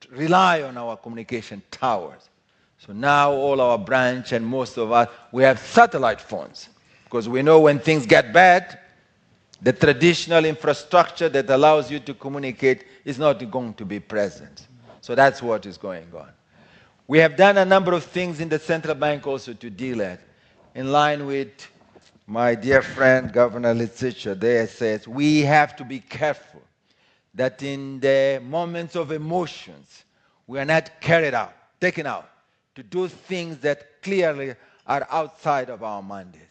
to rely on our communication towers. So now all our branch and most of us, we have satellite phones because we know when things get bad, the traditional infrastructure that allows you to communicate is not going to be present. So that's what is going on. We have done a number of things in the central bank also to deal with it. In line with my dear friend, Governor Lesetja, there says, we have to be careful that in the moments of emotions, we are not taken out to do things that clearly are outside of our mandate.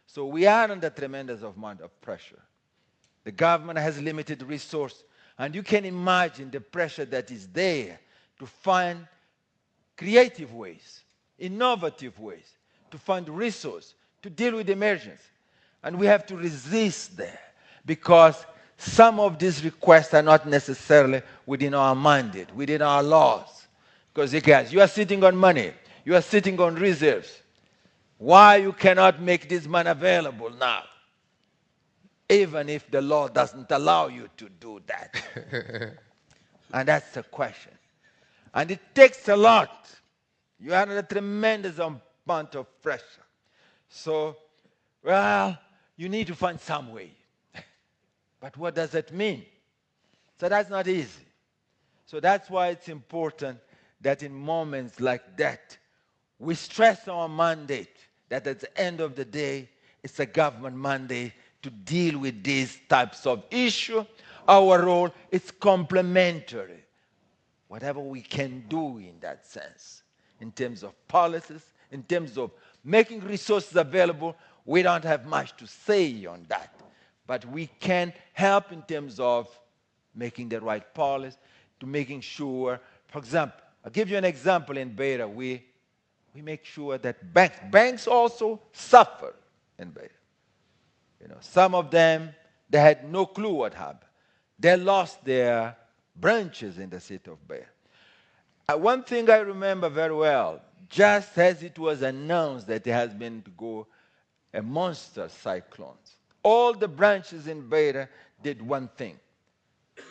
So we are under tremendous amount of pressure. The government has limited resources, and you can imagine the pressure that is there to find creative ways, innovative ways, to find resources, to deal with emergency. And we have to resist there because some of these requests are not necessarily within our mandate, within our laws. Because guys, you are sitting on money, you are sitting on reserves. Why you cannot make this money available now? Even if the law doesn't allow you to do that. And that's the question. And it takes a lot. You are under a tremendous amount of pressure. So, well, you need to find some way. But what does that mean? So that's not easy. So that's why it's important that in moments like that, we stress our mandate, that at the end of the day, it's a government mandate to deal with these types of issues. Our role is complementary. Whatever we can do in that sense, in terms of policies, in terms of making resources available, we don't have much to say on that. But we can help in terms of making the right policy, to making sure, for example, I'll give you an example in Beira. We make sure that banks also suffer in Beira. You know, some of them, they had no clue what happened. They lost their branches in the city of Beira. One thing I remember very well, just as it was announced that there has been to go a monster cyclone, all the branches in Beira did one thing.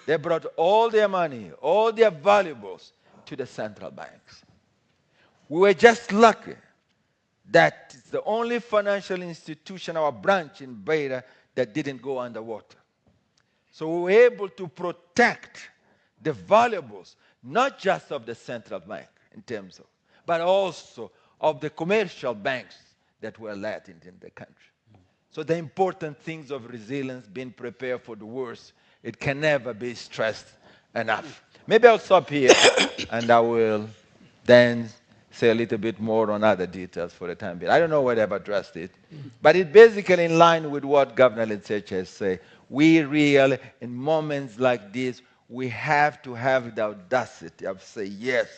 They brought all their money, all their valuables to the central banks. We were just lucky that it's the only financial institution, our branch in Beira, that didn't go underwater. So we were able to protect the valuables, not just of the central bank in terms of, but also of the commercial banks that were led in the country. So the important things of resilience, being prepared for the worst, it can never be stressed enough. Maybe I'll stop here and I will then say a little bit more on other details for the time being. I don't know whether I've addressed it, but it's basically in line with what Governor Lesetja has said. We really, in moments like this, we have to have the audacity of saying, yes,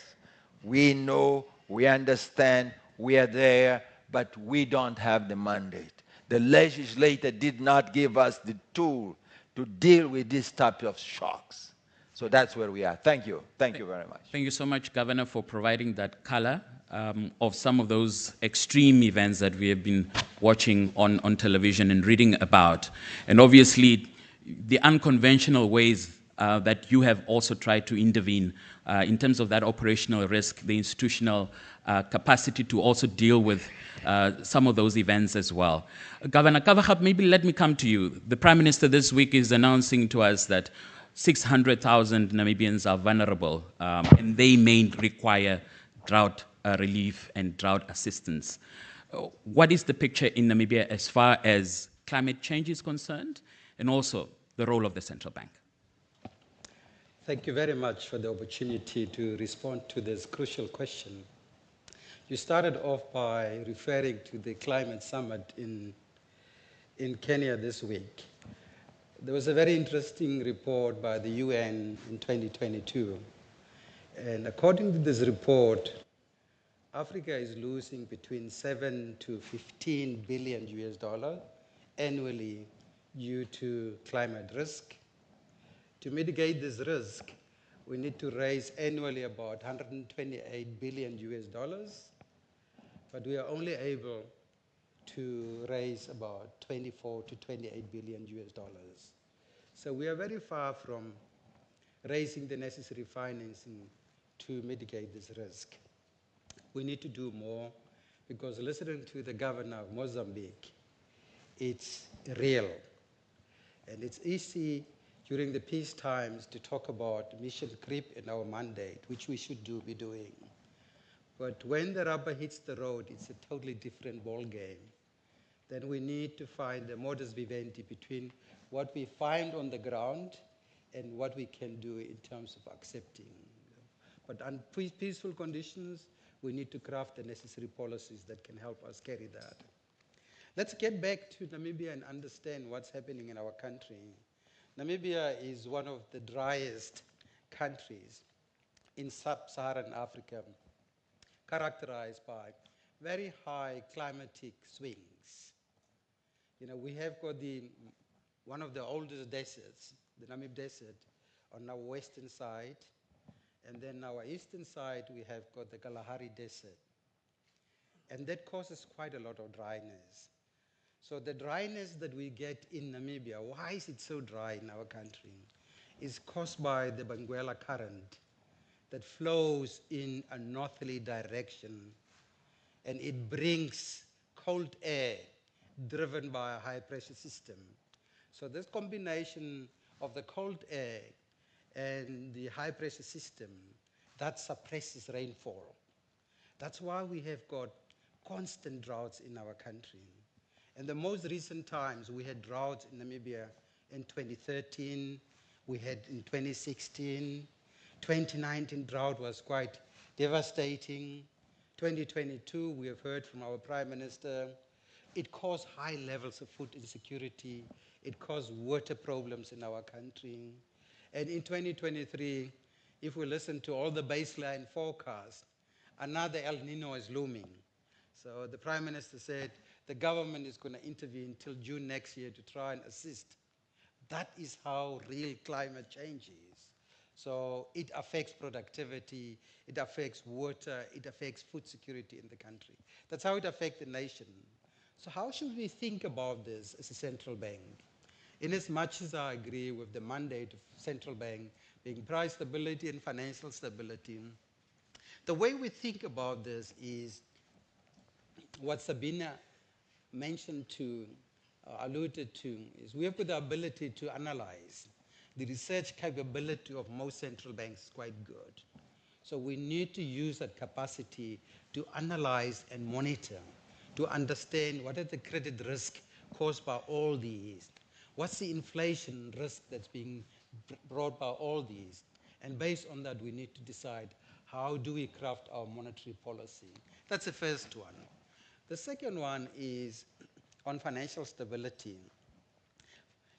we know, we understand, we are there, but we don't have the mandate. The legislator did not give us the tool to deal with this type of shocks. So that's where we are. Thank you. Thank you very much. Thank you so much, Governor, for providing that color of some of those extreme events that we have been watching on television and reading about. And obviously, the unconventional ways that you have also tried to intervene in terms of that operational risk, the institutional capacity to also deal with some of those events as well. Governor Gawaxab, maybe let me come to you. The Prime Minister this week is announcing to us that 600,000 Namibians are vulnerable, and they may require drought relief and drought assistance. What is the picture in Namibia as far as climate change is concerned, and also the role of the central bank? Thank you very much for the opportunity to respond to this crucial question. You started off by referring to the climate summit in Kenya this week. There was a very interesting report by the UN in 2022. And according to this report, Africa is losing between 7 to 15 billion US dollars annually due to climate risk. To mitigate this risk, we need to raise annually about 128 billion US dollars, but we are only able to raise about 24 to 28 billion US dollars. So we are very far from raising the necessary financing to mitigate this risk. We need to do more, because listening to the governor of Mozambique, it's real. And it's easy during the peace times to talk about mission creep in our mandate, which we should be doing. But when the rubber hits the road, it's a totally different ball game. Then we need to find a modus vivendi between what we find on the ground and what we can do in terms of accepting. But under peaceful conditions, we need to craft the necessary policies that can help us carry that. Let's get back to Namibia and understand what's happening in our country. Namibia is one of the driest countries in sub-Saharan Africa, characterized by very high climatic swings. You know, we have got one of the oldest deserts, the Namib Desert, on our western side, and then our eastern side we have got the Kalahari Desert. And that causes quite a lot of dryness. So the dryness that we get in Namibia, why is it so dry in our country, is caused by the Benguela current that flows in a northerly direction, and it brings cold air driven by a high pressure system. So this combination of the cold air and the high pressure system, that suppresses rainfall. That's why we have got constant droughts in our country. In the most recent times, we had droughts in Namibia in 2013, we had in 2016, 2019 drought was quite devastating. 2022, we have heard from our Prime Minister, it caused high levels of food insecurity, it caused water problems in our country. And in 2023, if we listen to all the baseline forecasts, another El Nino is looming. So the Prime Minister said the government is going to intervene until June next year to try and assist. That is how real climate change is. So it affects productivity, it affects water, it affects food security in the country. That's how it affects the nation. So how should we think about this as a central bank? In as much as I agree with the mandate of central bank being price stability and financial stability, the way we think about this is what Sabine mentioned to, alluded to, is we have got the ability to analyze. The research capability of most central banks is quite good. So we need to use that capacity to analyze and monitor, to understand what are the credit risk caused by all these, what's the inflation risk that's being brought by all these, and based on that we need to decide how do we craft our monetary policy. That's the first one. The second one is on financial stability.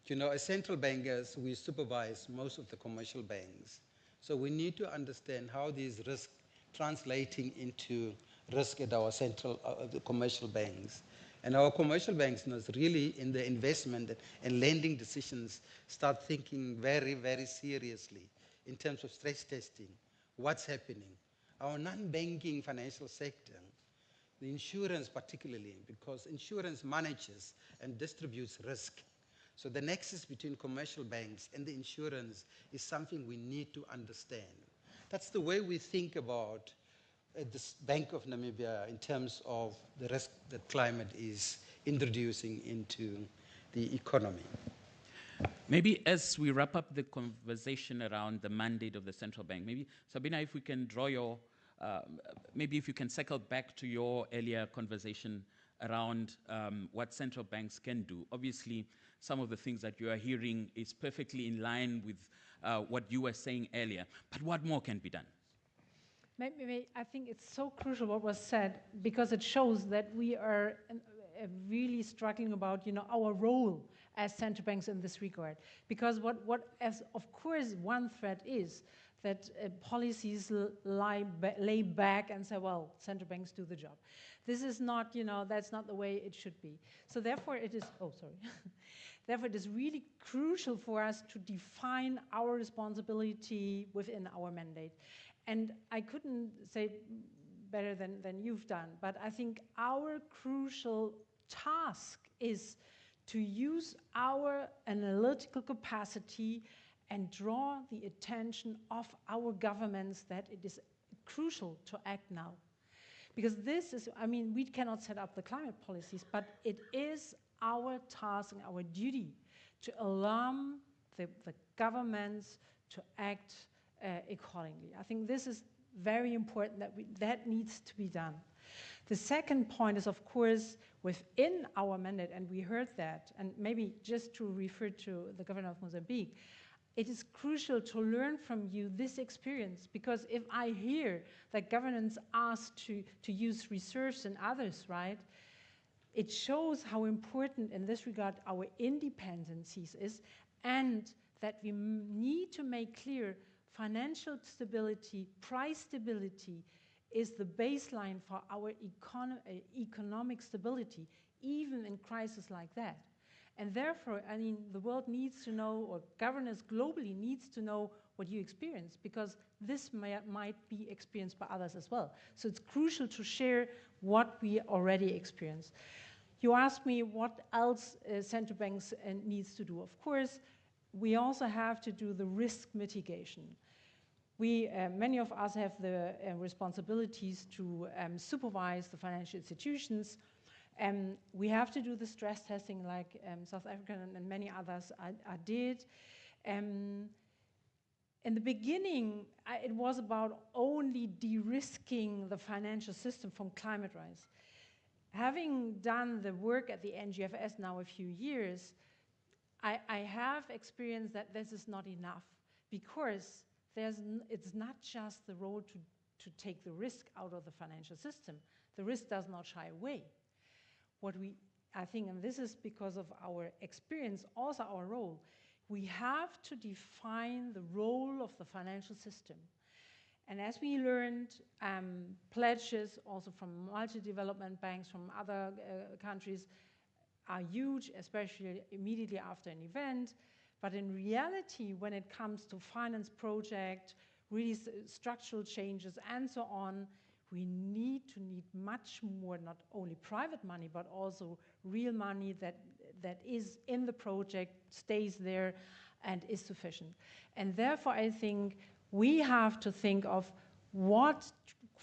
You know, as central bankers, we supervise most of the commercial banks. So we need to understand how these risks translating into risk at our central the commercial banks. And our commercial banks must really, in the investment and lending decisions, start thinking very, very seriously in terms of stress testing. What's happening? Our non-banking financial sector, the insurance particularly, because insurance manages and distributes risk. So the nexus between commercial banks and the insurance is something we need to understand. That's the way we think about this Bank of Namibia in terms of the risk that climate is introducing into the economy. Maybe as we wrap up the conversation around the mandate of the central bank, maybe, Sabine, if we can draw your, maybe if you can circle back to your earlier conversation around what central banks can do. Obviously, some of the things that you are hearing is perfectly in line with what you were saying earlier, but what more can be done? Maybe I think it's so crucial what was said, because it shows that we are really struggling about, our role as central banks in this regard. Because as of course one threat is that policies lay back and say, well, central banks do the job. This is not, that's not the way it should be. So therefore it is, therefore it is really crucial for us to define our responsibility within our mandate. And I couldn't say better than you've done, but I think our crucial task is to use our analytical capacity and draw the attention of our governments that it is crucial to act now. Because this is, we cannot set up the climate policies, but it is our task and our duty to alarm the governments to act accordingly. I think this is very important, that needs to be done. The second point is, of course, within our mandate, and we heard that, and maybe just to refer to the governor of Mozambique, it is crucial to learn from you this experience, because if I hear that governments ask to use reserves and others, right, it shows how important in this regard our independencies is, and that we need to make clear financial stability, price stability is the baseline for our economic stability, even in crises like that. And therefore, the world needs to know, or governors globally needs to know what you experience, because this might be experienced by others as well. So it's crucial to share what we already experience. You asked me what else central banks needs to do. Of course, we also have to do the risk mitigation. Many of us have the responsibilities to supervise the financial institutions. We have to do the stress testing like South Africa and many others did. In the beginning, it was about only de-risking the financial system from climate rise. Having done the work at the NGFS now a few years, I have experienced that this is not enough, because it's not just the role to take the risk out of the financial system. The risk does not shy away. I think, and this is because of our experience, also our role, we have to define the role of the financial system. And as we learned, pledges also from multi-development banks from other countries are huge, especially immediately after an event. But in reality, when it comes to finance project, really structural changes and so on, we need much more, not only private money, but also real money that is in the project, stays there, and is sufficient. And therefore, I think we have to think of what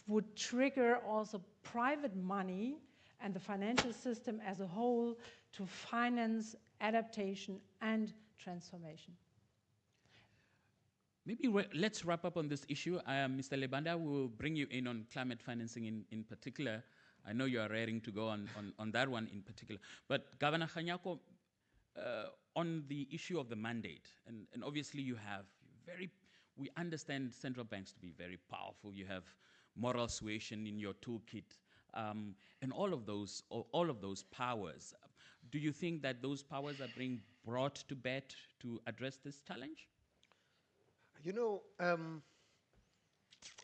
would trigger also private money and the financial system as a whole to finance adaptation and transformation. Maybe let's wrap up on this issue. Mr. Libanda, we will bring you in on climate financing in particular. I know you are raring to go on that one in particular. But Governor Kganyago, on the issue of the mandate, and obviously you have we understand central banks to be very powerful. You have moral suasion in your toolkit, and all of those powers. Do you think that those powers are being brought to bear to address this challenge? I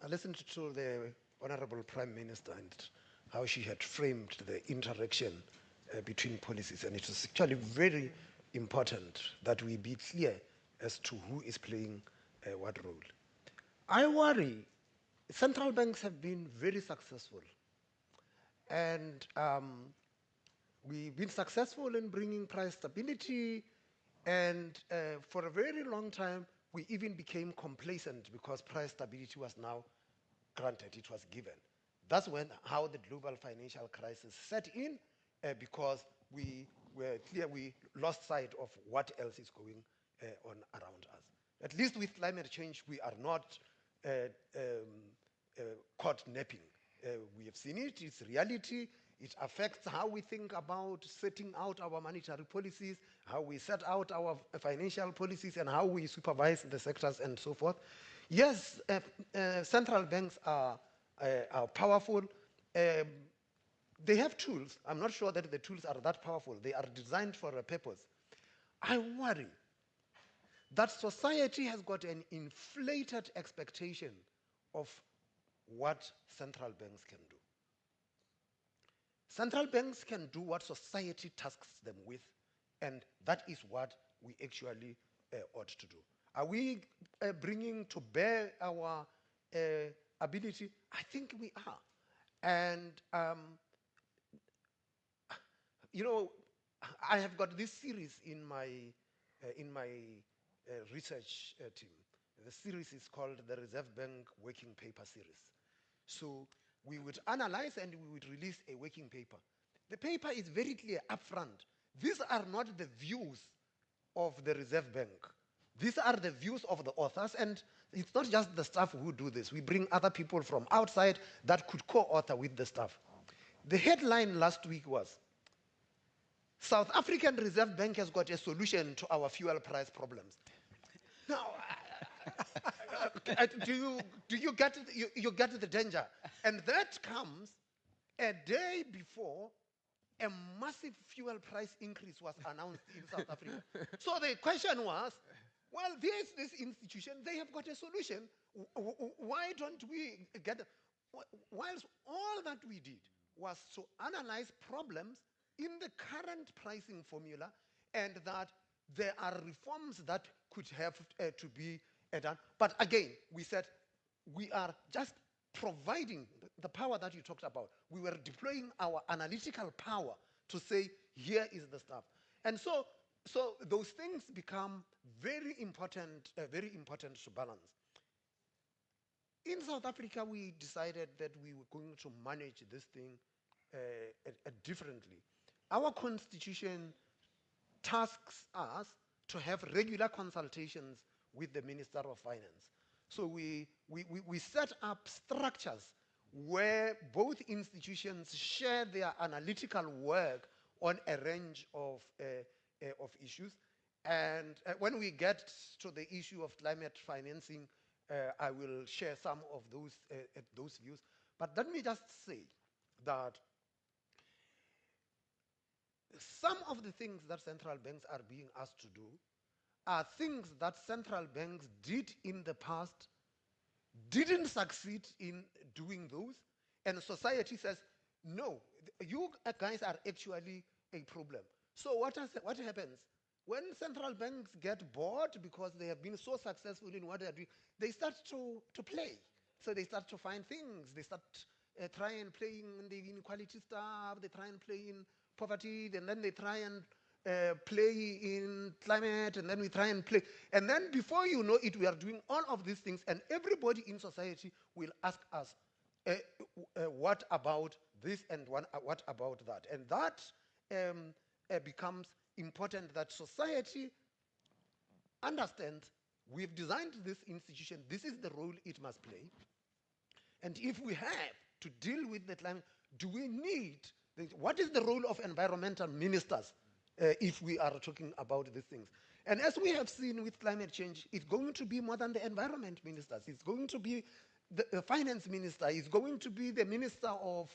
listened to the Honorable Prime Minister and how she had framed the interaction between policies, and it was actually very important that we be clear as to who is playing what role. I worry, central banks have been very successful, and we've been successful in bringing price stability, and for a very long time, we even became complacent because price stability was now granted, it was given. That's how the global financial crisis set in, because we were clear, we lost sight of what else is going around us. At least with climate change, we are not caught napping. We have seen it, it's reality. It affects how we think about setting out our monetary policies, how we set out our financial policies, and how we supervise the sectors and so forth. Yes, central banks are powerful. They have tools. I'm not sure that the tools are that powerful. They are designed for a purpose. I worry that society has got an inflated expectation of what central banks can do. Central banks can do what society tasks them with, and that is what we actually ought to do. Are we bringing to bear our ability? I think we are. And, you know, I have got this series in my research team. The series is called the Reserve Bank Working Paper Series. So we would analyze and we would release a working paper. The paper is very clear upfront. These are not the views of the Reserve Bank. These are the views of the authors, and it's not just the staff who do this. We bring other people from outside that could co-author with the staff. The headline last week was, South African Reserve Bank has got a solution to our fuel price problems. Now, do you get you get the danger? And that comes a day before a massive fuel price increase was announced in South Africa. So the question was, well, this institution, they have got a solution. Why don't we get it? Whilst all that we did was to analyze problems in the current pricing formula, and that there are reforms that could have to be done. But again, we said we are just providing the power that you talked about. We were deploying our analytical power to say, here is the stuff. And so those things become very important to balance. In South Africa, we decided that we were going to manage this thing differently. Our constitution tasks us to have regular consultations with the Minister of Finance. So we set up structures where both institutions share their analytical work on a range of issues. And when we get to the issue of climate financing, I will share some of those views. But let me just say that some of the things that central banks are being asked to do are things that central banks did in the past, didn't succeed in doing those, and society says, no, you guys are actually a problem. So what happens? When central banks get bored because they have been so successful in what they are doing, they start to play. So they start to find things. They start try and play in the inequality stuff. They try and play in poverty, and then they try and play in climate, and then we try and play. And then before you know it, we are doing all of these things, and everybody in society will ask us, what about this and what about that? And that becomes important, that society understands we've designed this institution, this is the role it must play. And if we have to deal with the climate, do we need, what is the role of environmental ministers if we are talking about these things? And as we have seen with climate change, it's going to be more than the environment ministers. It's going to be the finance minister. It's going to be the minister of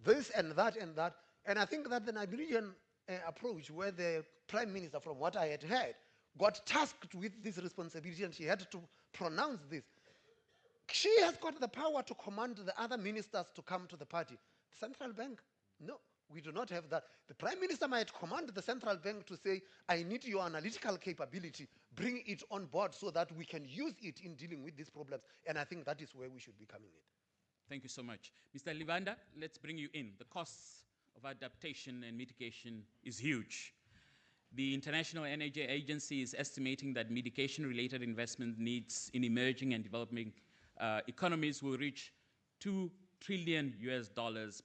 this and that and that. And I think that the Nigerian approach, where the prime minister, from what I had heard, got tasked with this responsibility, and she had to pronounce this. She has got the power to command the other ministers to come to the party. The central bank, no, we do not have that. The prime minister might command the central bank to say, I need your analytical capability, bring it on board so that we can use it in dealing with these problems. And I think that is where we should be coming in. Thank you so much. Mr. Libanda, let's bring you in. The costs of adaptation and mitigation is huge. The International Energy Agency is estimating that mitigation-related investment needs in emerging and developing economies will reach $2 trillion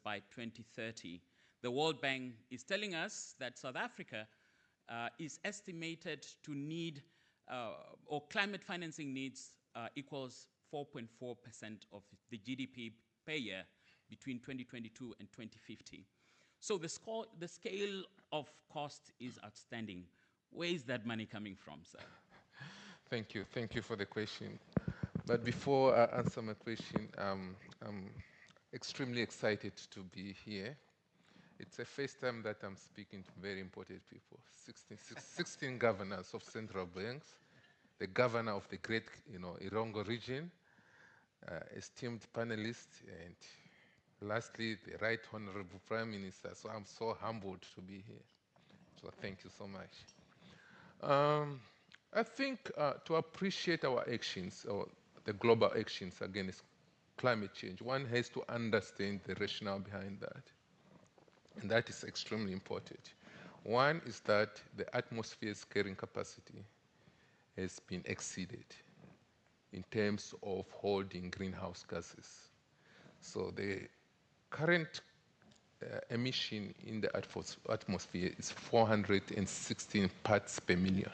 by 2030. The World Bank is telling us that South Africa is estimated to need, or climate financing needs equals 4.4% of the GDP per year between 2022 and 2050. So the scale of cost is outstanding. Where is that money coming from, sir? Thank you for the question. But before I answer my question, I'm extremely excited to be here. It's the first time that I'm speaking to very important people, 16 governors of central banks, the governor of the great Irongo region, esteemed panelists, and lastly, the Right Honorable Prime Minister. So I'm so humbled to be here. So thank you so much. I think to appreciate our actions, or the global actions against climate change, one has to understand the rationale behind that. And that is extremely important. One is that the atmosphere's carrying capacity has been exceeded in terms of holding greenhouse gases. So the current emission in the atmosphere is 416 parts per million.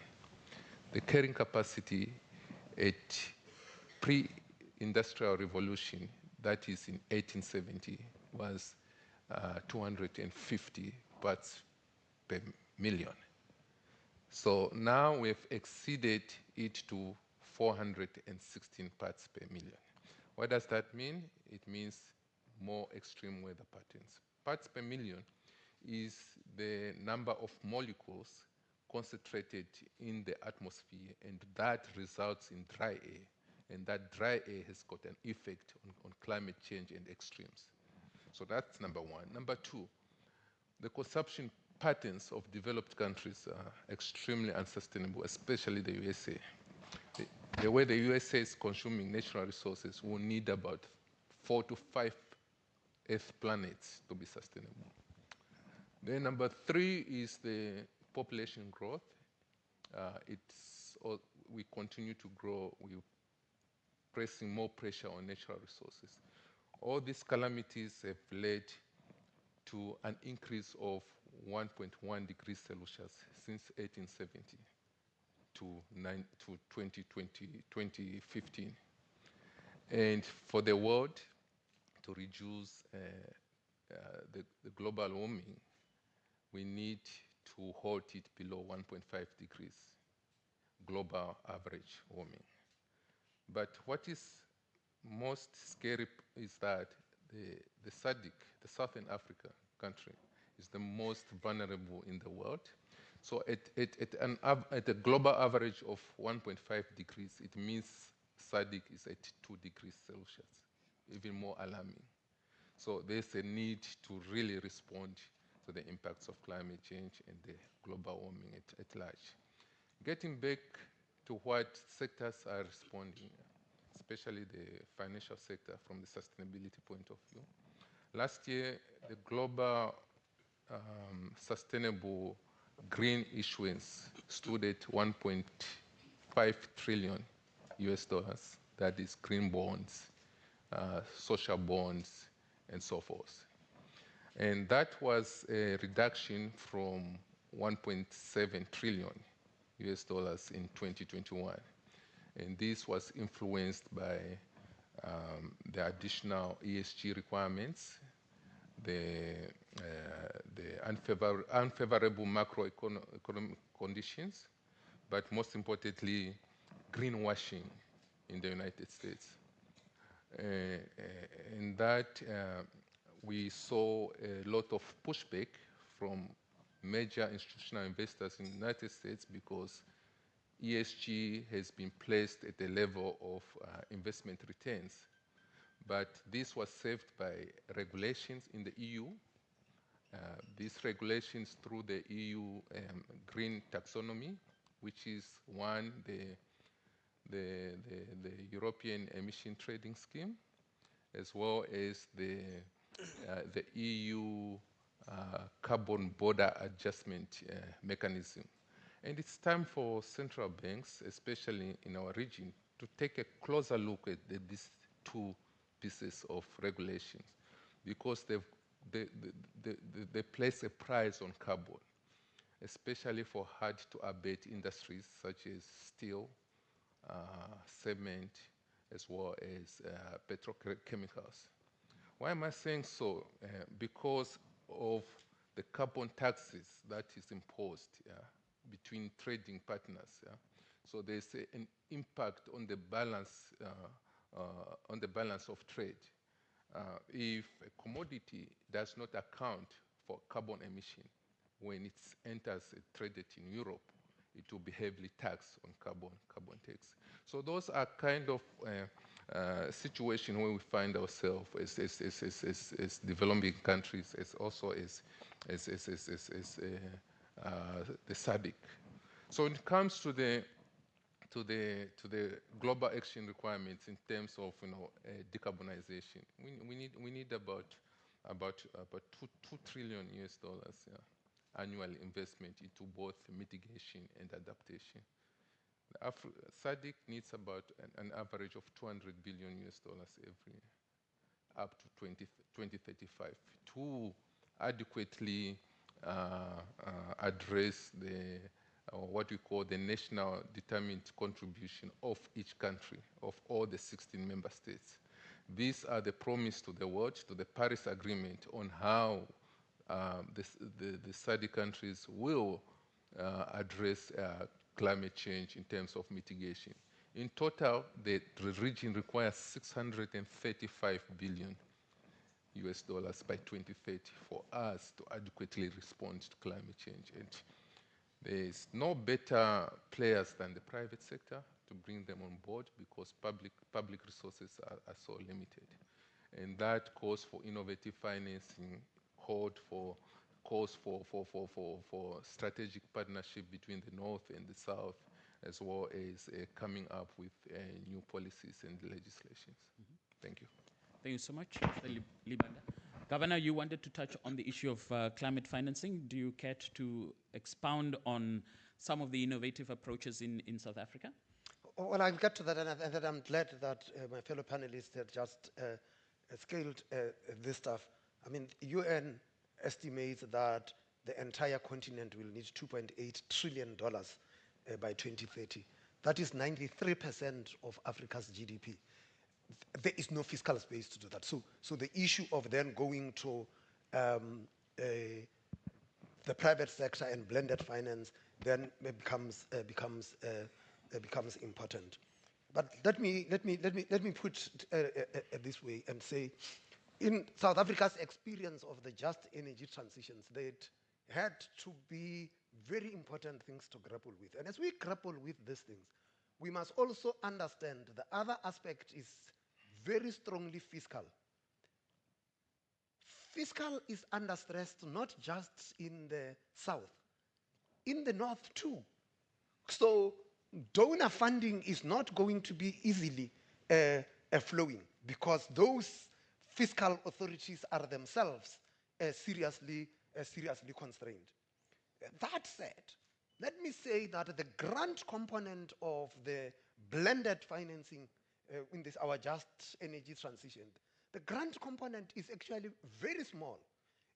The carrying capacity at pre-industrial revolution, that is in 1870, was 250 parts per million. So now we've exceeded it to 416 parts per million. What does that mean? It means more extreme weather patterns. Parts per million is the number of molecules concentrated in the atmosphere, and that results in dry air. And that dry air has got an effect on climate change and extremes. So that's number one. Number two, the consumption patterns of developed countries are extremely unsustainable, especially the USA. The way the USA is consuming natural resources will need about 4 to 5 Earth planets to be sustainable. Then number three is the population growth. We continue to grow. We're pressing more pressure on natural resources. All these calamities have led to an increase of 1.1 degrees Celsius since 1870 to 2015. And for the world to reduce the global warming, we need to hold it below 1.5 degrees global average warming. But what is most scary is that the SADC, the Southern Africa country, is the most vulnerable in the world. So at a global average of 1.5 degrees, it means SADC is at 2 degrees Celsius, even more alarming. So there's a need to really respond to the impacts of climate change and the global warming at large. Getting back to what sectors are responding, especially the financial sector from the sustainability point of view. Last year, the global sustainable green issuance stood at 1.5 trillion US dollars. That is green bonds, social bonds, and so forth. And that was a reduction from 1.7 trillion US dollars in 2021. And this was influenced by the additional ESG requirements, the unfavorable macroeconomic conditions, but most importantly, greenwashing in the United States. In that, we saw a lot of pushback from major institutional investors in the United States because ESG has been placed at the level of investment returns. But this was saved by regulations in the EU. These regulations through the EU green taxonomy, which is one, the European emission trading scheme, as well as the EU carbon border adjustment mechanism. And it's time for central banks, especially in our region, to take a closer look at these two pieces of regulations, because they place a price on carbon. especially for hard-to-abate industries such as steel, cement, as well as petrochemicals. Why am I saying so? Because of the carbon taxes that is imposed between trading partners. So there's an impact on the balance of trade. If a commodity does not account for carbon emission when it enters traded in Europe, it will be heavily taxed on carbon tax. So those are kind of situation where we find ourselves as developing countries, as also as the SADC. So when it comes to the global action requirements in terms of decarbonization, we need about $2 trillion annual investment into both mitigation and adaptation. The SADC needs about an average of $200 billion every year, up to 2035, to adequately address what we call the national determined contribution of each country, of all the 16 member states. These are the promise to the world, to the Paris Agreement, on how the SADC countries will address climate change in terms of mitigation. In total, the region requires $635 billion by 2030 for us to adequately respond to climate change. And there's no better players than the private sector to bring them on board, because public resources are so limited. And that calls for innovative financing, calls for strategic partnership between the North and the South, as well as coming up with new policies and legislations. Thank you. Thank you so much, Mr. Libanda. Governor, you wanted to touch on the issue of climate financing. Do you care to expound on some of the innovative approaches in South Africa? Well, I'll get to that, and I'm glad that my fellow panelists have just scaled this stuff. I mean, UN estimates that the entire continent will need $2.8 trillion by 2030. That is 93% of Africa's GDP. There is no fiscal space to do that. So the issue of then going to the private sector and blended finance then becomes important. But let me put it this way and say, in South Africa's experience of the just energy transitions, there had to be very important things to grapple with. And as we grapple with these things, we must also understand the other aspect is very strongly fiscal. Fiscal is under stress not just in the South, in the North too. So donor funding is not going to be easily flowing, because those fiscal authorities are themselves seriously constrained. That said, let me say that the grant component of the blended financing in this our just energy transition, the grant component is actually very small,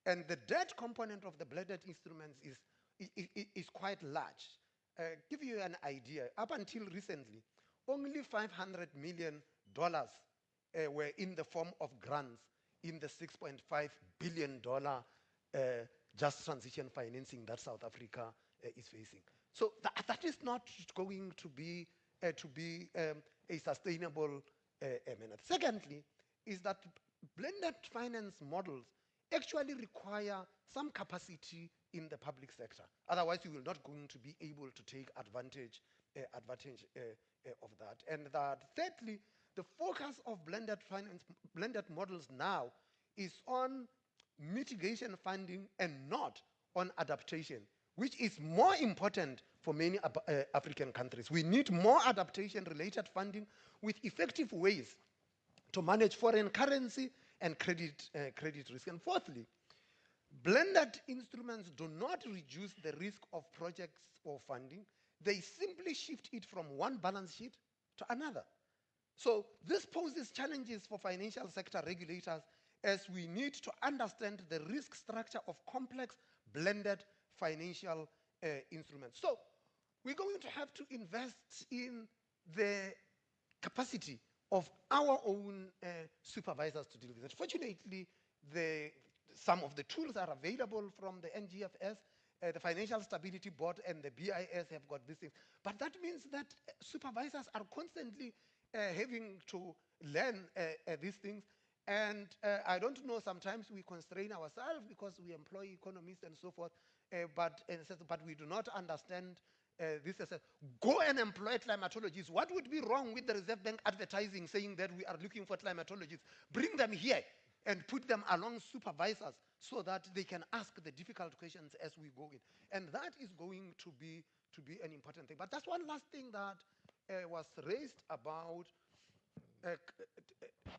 and the debt component of the blended instruments is quite large. Give you an idea, up until recently, only $500 million were in the form of grants in the $6.5 billion just transition financing that South Africa is facing. So that is not going to be a sustainable manner. Secondly, is that blended finance models actually require some capacity in the public sector. Otherwise, you will not going to be able to take advantage of that. And that thirdly, the focus of blended models now is on mitigation funding and not on adaptation, which is more important for many African countries. We need more adaptation-related funding with effective ways to manage foreign currency and credit risk. And fourthly, blended instruments do not reduce the risk of projects or funding. They simply shift it from one balance sheet to another. So this poses challenges for financial sector regulators, as we need to understand the risk structure of complex blended financial instruments. So we're going to have to invest in the capacity of our own supervisors to deal with it. Fortunately, some of the tools are available from the NGFS. The Financial Stability Board and the BIS have got these things. But that means that supervisors are constantly having to learn these things. And I don't know, sometimes we constrain ourselves because we employ economists and so forth, but we do not understand this as go and employ climatologists. What would be wrong with the Reserve Bank advertising saying that we are looking for climatologists? Bring them here and put them along supervisors so that they can ask the difficult questions as we go in. And that is going to be an important thing. But that's one last thing that was raised about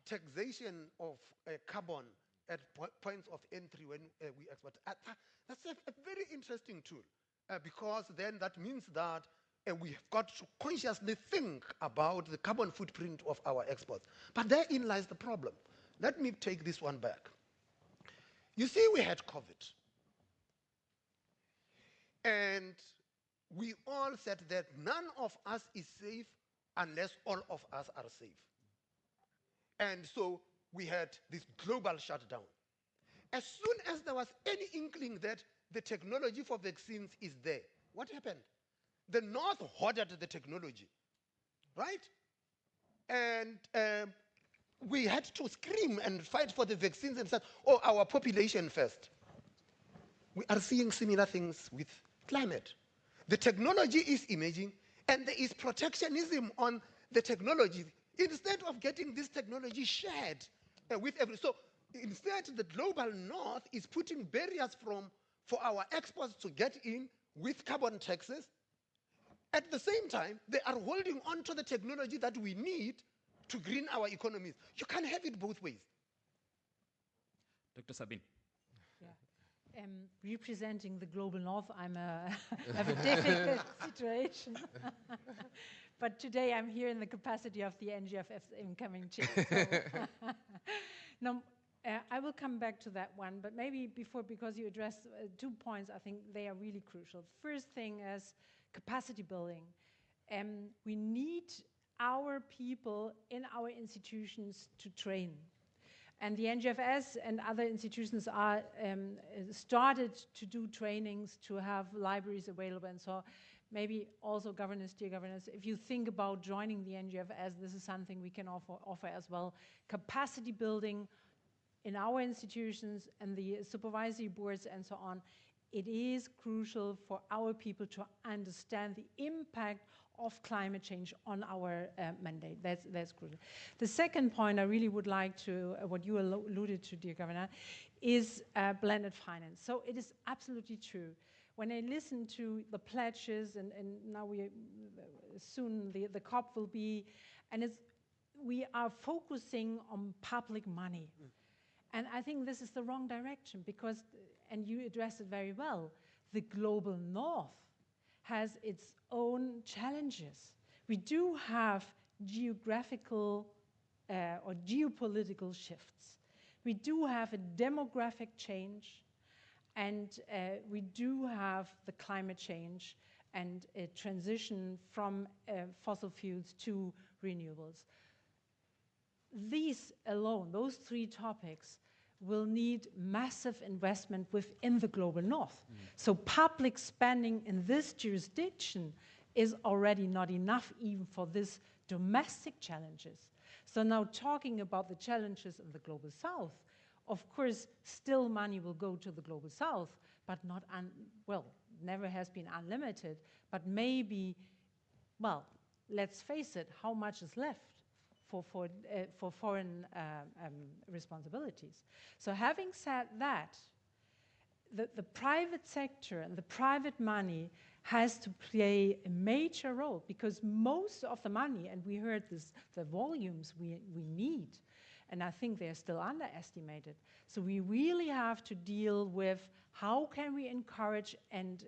taxation of carbon at points of entry when we export. That's a very interesting tool because then that means that we have got to consciously think about the carbon footprint of our exports. But therein lies the problem. Let me take this one back. You see, we had COVID. And we all said that none of us is safe unless all of us are safe. And so we had this global shutdown. As soon as there was any inkling that the technology for vaccines is there, what happened? The North hoarded the technology, right? And we had to scream and fight for the vaccines and say, oh, our population first. We are seeing similar things with climate. The technology is emerging, and there is protectionism on the technology. Instead of getting this technology shared with everyone. So instead, the global North is putting barriers for our exports to get in with carbon taxes. At the same time, they are holding on to the technology that we need to green our economies. You can't have it both ways. Dr. Sabine. Yeah. Representing the global North, I have a difficult situation. But today I'm here in the capacity of the NGFF's incoming chair. So now, I will come back to that one, but maybe before, because you addressed 2 points, I think they are really crucial. First thing is capacity building. We need our people in our institutions to train. And the NGFS and other institutions are started to do trainings, to have libraries available. And so maybe also governors, dear governors, if you think about joining the NGFS, this is something we can offer as well. Capacity building in our institutions and the supervisory boards and so on. It is crucial for our people to understand the impact of climate change on our mandate. That's crucial. The second point I really would like to, what you alluded to, dear Governor, is blended finance. So it is absolutely true. When I listen to the pledges, and now soon the COP will be, and we are focusing on public money. And I think this is the wrong direction because, and you addressed it very well, the global North has its own challenges. We do have geographical or geopolitical shifts. We do have a demographic change, and we do have the climate change and a transition from fossil fuels to renewables. These alone, those 3 topics, will need massive investment within the global North. So public spending in this jurisdiction is already not enough even for these domestic challenges. So now talking about the challenges in the global South, of course, still money will go to the global South, but not, never has been unlimited, but maybe, well, let's face it, how much is left for foreign responsibilities? So having said that, the private sector and the private money has to play a major role because most of the money, and we heard this, the volumes we need, and I think they're still underestimated. So we really have to deal with how can we encourage and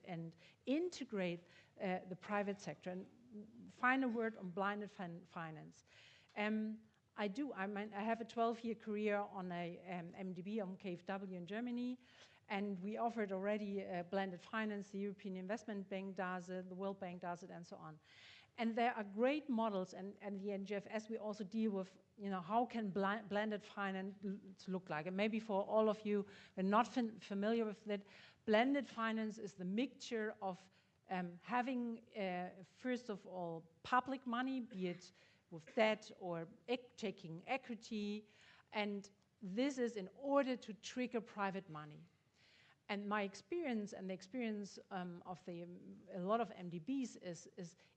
integrate the private sector. And final word on blended finance. I have a 12-year career on a MDB, on KfW in Germany, And we offered already blended finance, the European Investment Bank does it, the World Bank does it, and so on. And there are great models, and the NGFS, we also deal with, how can blended finance look like? And maybe for all of you who are not familiar with that, blended finance is the mixture of having, first of all, public money, be it with debt or taking equity, and this is in order to trigger private money. And my experience and the experience of a lot of MDBs is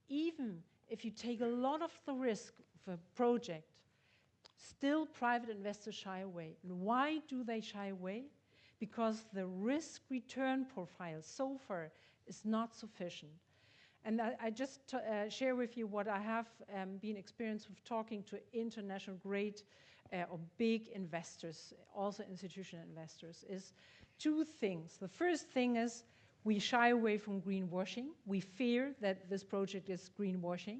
even if you take a lot of the risk of a project, still private investors shy away. And why do they shy away? Because the risk-return profile so far is not sufficient. And I just share with you what I have been experienced with talking to international great or big investors, also institutional investors, is two things. The first thing is we shy away from greenwashing. We fear that this project is greenwashing.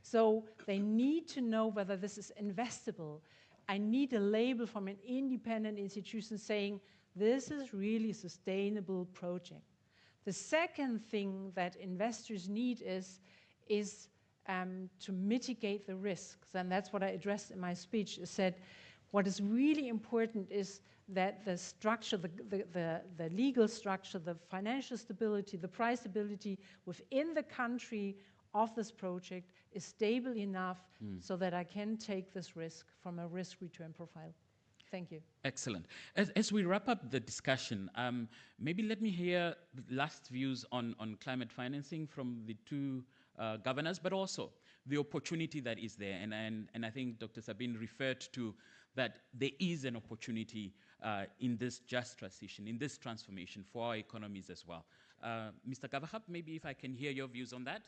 So they need to know whether this is investable. I need a label from an independent institution saying this is really a sustainable project. The second thing that investors need is to mitigate the risks, and that's what I addressed in my speech. I said what is really important is that the structure, the legal structure, the financial stability, the price stability within the country of this project is stable enough so that I can take this risk from a risk-return profile. Thank you. Excellent. As we wrap up the discussion, maybe let me hear last views on climate financing from the two governors, but also the opportunity that is there. And I think Dr. Sabine referred to that there is an opportunity in this just transition, in this transformation for our economies as well. Mr. Gawaxab, maybe if I can hear your views on that.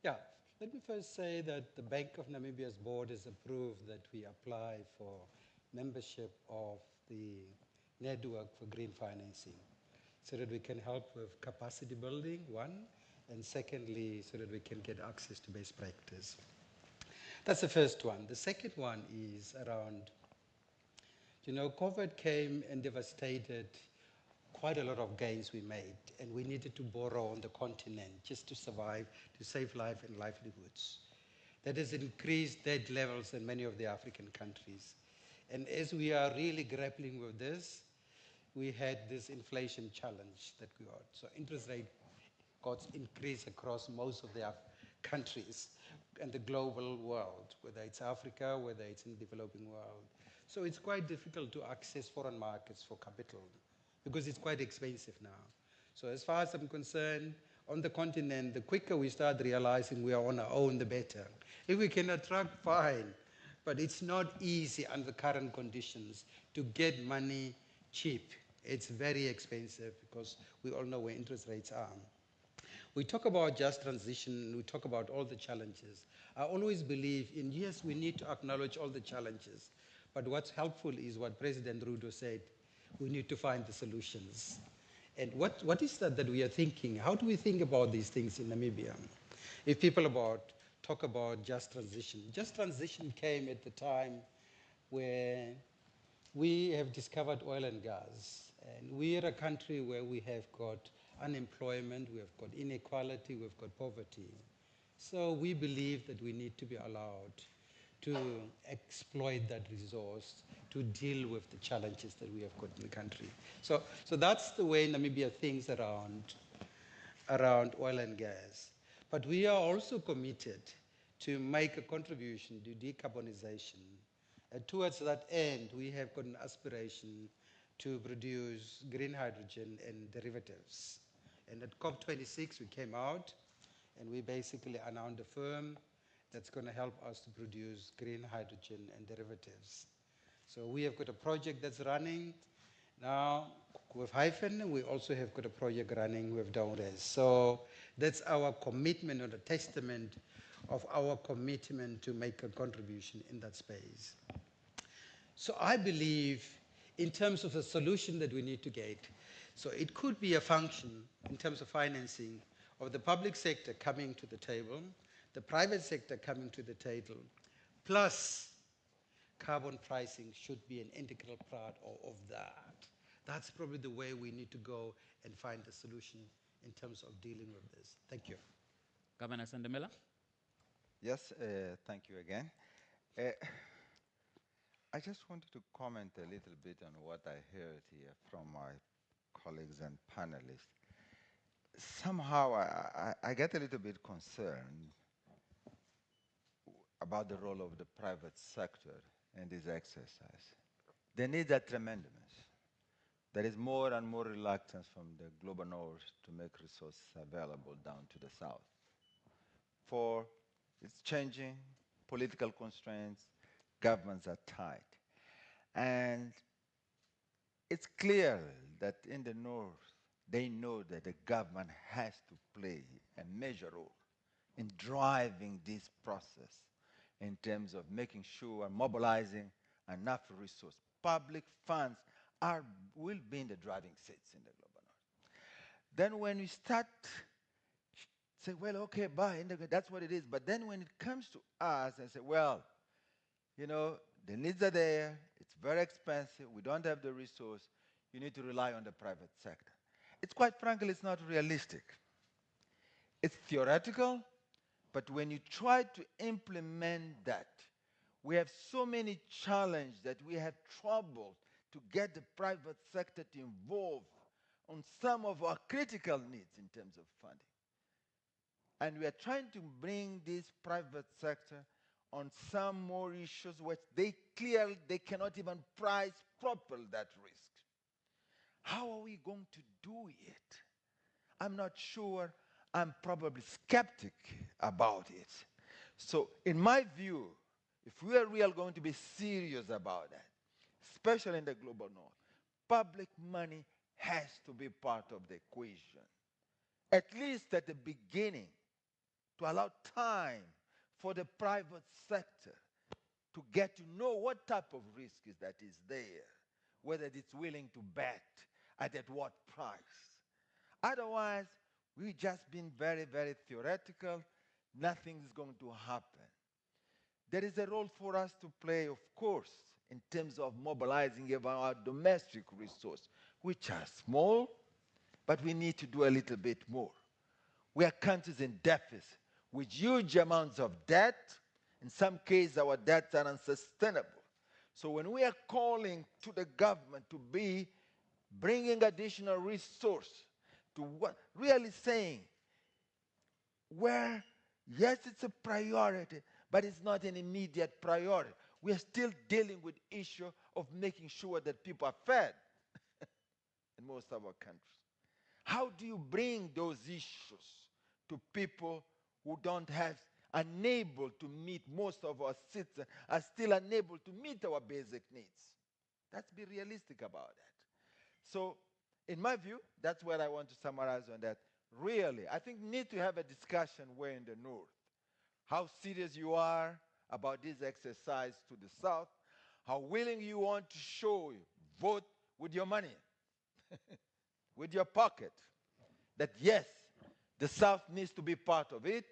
Yeah, let me first say that the Bank of Namibia's board has approved that we apply for membership of the network for green financing so that we can help with capacity building, one, and secondly, so that we can get access to best practice. That's the first one. The second one is around, COVID came and devastated quite a lot of gains we made, and we needed to borrow on the continent just to survive, to save life and livelihoods. That has increased debt levels in many of the African countries. And as we are really grappling with this, we had this inflation challenge that we got. So interest rate got increased across most of the countries and the global world, whether it's Africa, whether it's in the developing world. So it's quite difficult to access foreign markets for capital because it's quite expensive now. So as far as I'm concerned, on the continent, the quicker we start realizing we are on our own, the better. If we can attract, fine. But it's not easy under the current conditions to get money cheap. It's very expensive because we all know where interest rates are. We talk about just transition, we talk about all the challenges. I always believe in, yes, we need to acknowledge all the challenges, but what's helpful is what President Ruto said, we need to find the solutions. And what is that we are thinking? How do we think about these things in Namibia? If people talk about just transition. Just transition came at the time where we have discovered oil and gas. And we are a country where we have got unemployment, we have got inequality, we've got poverty. So we believe that we need to be allowed to exploit that resource to deal with the challenges that we have got in the country. So that's the way Namibia thinks around oil and gas. But we are also committed to make a contribution to decarbonization. And towards that end, we have got an aspiration to produce green hydrogen and derivatives. And at COP26, we came out and we basically announced a firm that's going to help us to produce green hydrogen and derivatives. So we have got a project that's running now with Hyphen. We also have got a project running with Downres. So that's our commitment, or a testament of our commitment to make a contribution in that space. So I believe in terms of the solution that we need to get, so it could be a function in terms of financing of the public sector coming to the table, the private sector coming to the table, plus carbon pricing should be an integral part of that. that's probably the way we need to go and find a solution in terms of dealing with this. Thank you. Governor Zandamela? Yes, thank you again. I just wanted to comment a little bit on what I heard here from my colleagues and panelists. Somehow I get a little bit concerned about the role of the private sector in this exercise. The needs are tremendous. There is more and more reluctance from the global north to make resources available down to the south. For it's changing, political constraints, governments are tight. And it's clear that in the north, they know that the government has to play a major role in driving this process in terms of making sure mobilizing enough resource. Public funds will be in the driving seats in the global north. Then when we start say, well, okay, that's what it is. But then when it comes to us and say, well, you know, the needs are there, it's very expensive, we don't have the resource, you need to rely on the private sector. It's quite frankly, it's not realistic. It's theoretical, but when you try to implement that, we have so many challenges that we have trouble to get the private sector to involve on some of our critical needs in terms of funding. And we are trying to bring this private sector on some more issues which they clearly cannot even price properly that risk. How are we going to do it? I'm not sure. I'm probably skeptic about it. So in my view, if we are really going to be serious about that, especially in the global north, public money has to be part of the equation, at least at the beginning, to allow time for the private sector to get to know what type of risk is that is there, whether it's willing to bet and at what price. Otherwise, we've just been very, very theoretical. Nothing is going to happen. There is a role for us to play, of course, in terms of mobilizing our domestic resources, which are small, but we need to do a little bit more. We are countries in deficit with huge amounts of debt. In some cases, our debts are unsustainable. So when we are calling to the government to be bringing additional resource, to what really saying where, yes, it's a priority, but it's not an immediate priority. We are still dealing with the issue of making sure that people are fed in most of our countries. How do you bring those issues to people who don't have, unable to meet, most of our citizens are still unable to meet our basic needs? Let's be realistic about that. So, in my view, that's what I want to summarize on that. Really, I think we need to have a discussion where in the north, how serious you are about this exercise to the south, how willing you want to show you, vote with your money, with your pocket, that yes, the south needs to be part of it.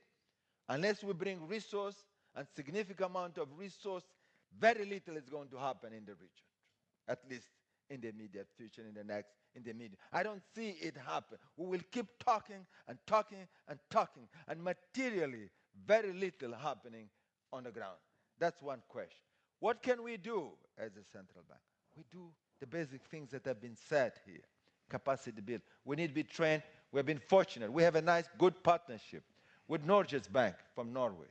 Unless we bring resource and significant amount of resource, very little is going to happen in the region, at least in the immediate future, in the medium. I don't see it happen. We will keep talking and talking and talking, and materially, very little happening on the ground. That's one question. What can we do as a central bank? We do the basic things that have been said here. Capacity build. We need to be trained. We have been fortunate. We have a nice, good partnership with Norges Bank from Norway.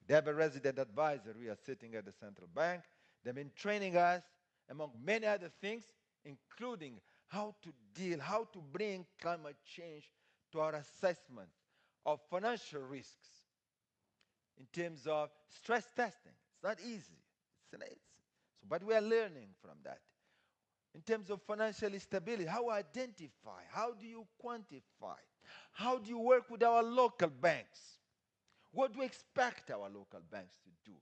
They have a resident advisor. We are sitting at the central bank. They've been training us, among many other things, including how to deal, how to bring climate change to our assessment of financial risks in terms of stress testing. It's not easy. But we are learning from that. In terms of financial stability, how identify, how do you quantify, how do you work with our local banks? What do we expect our local banks to do?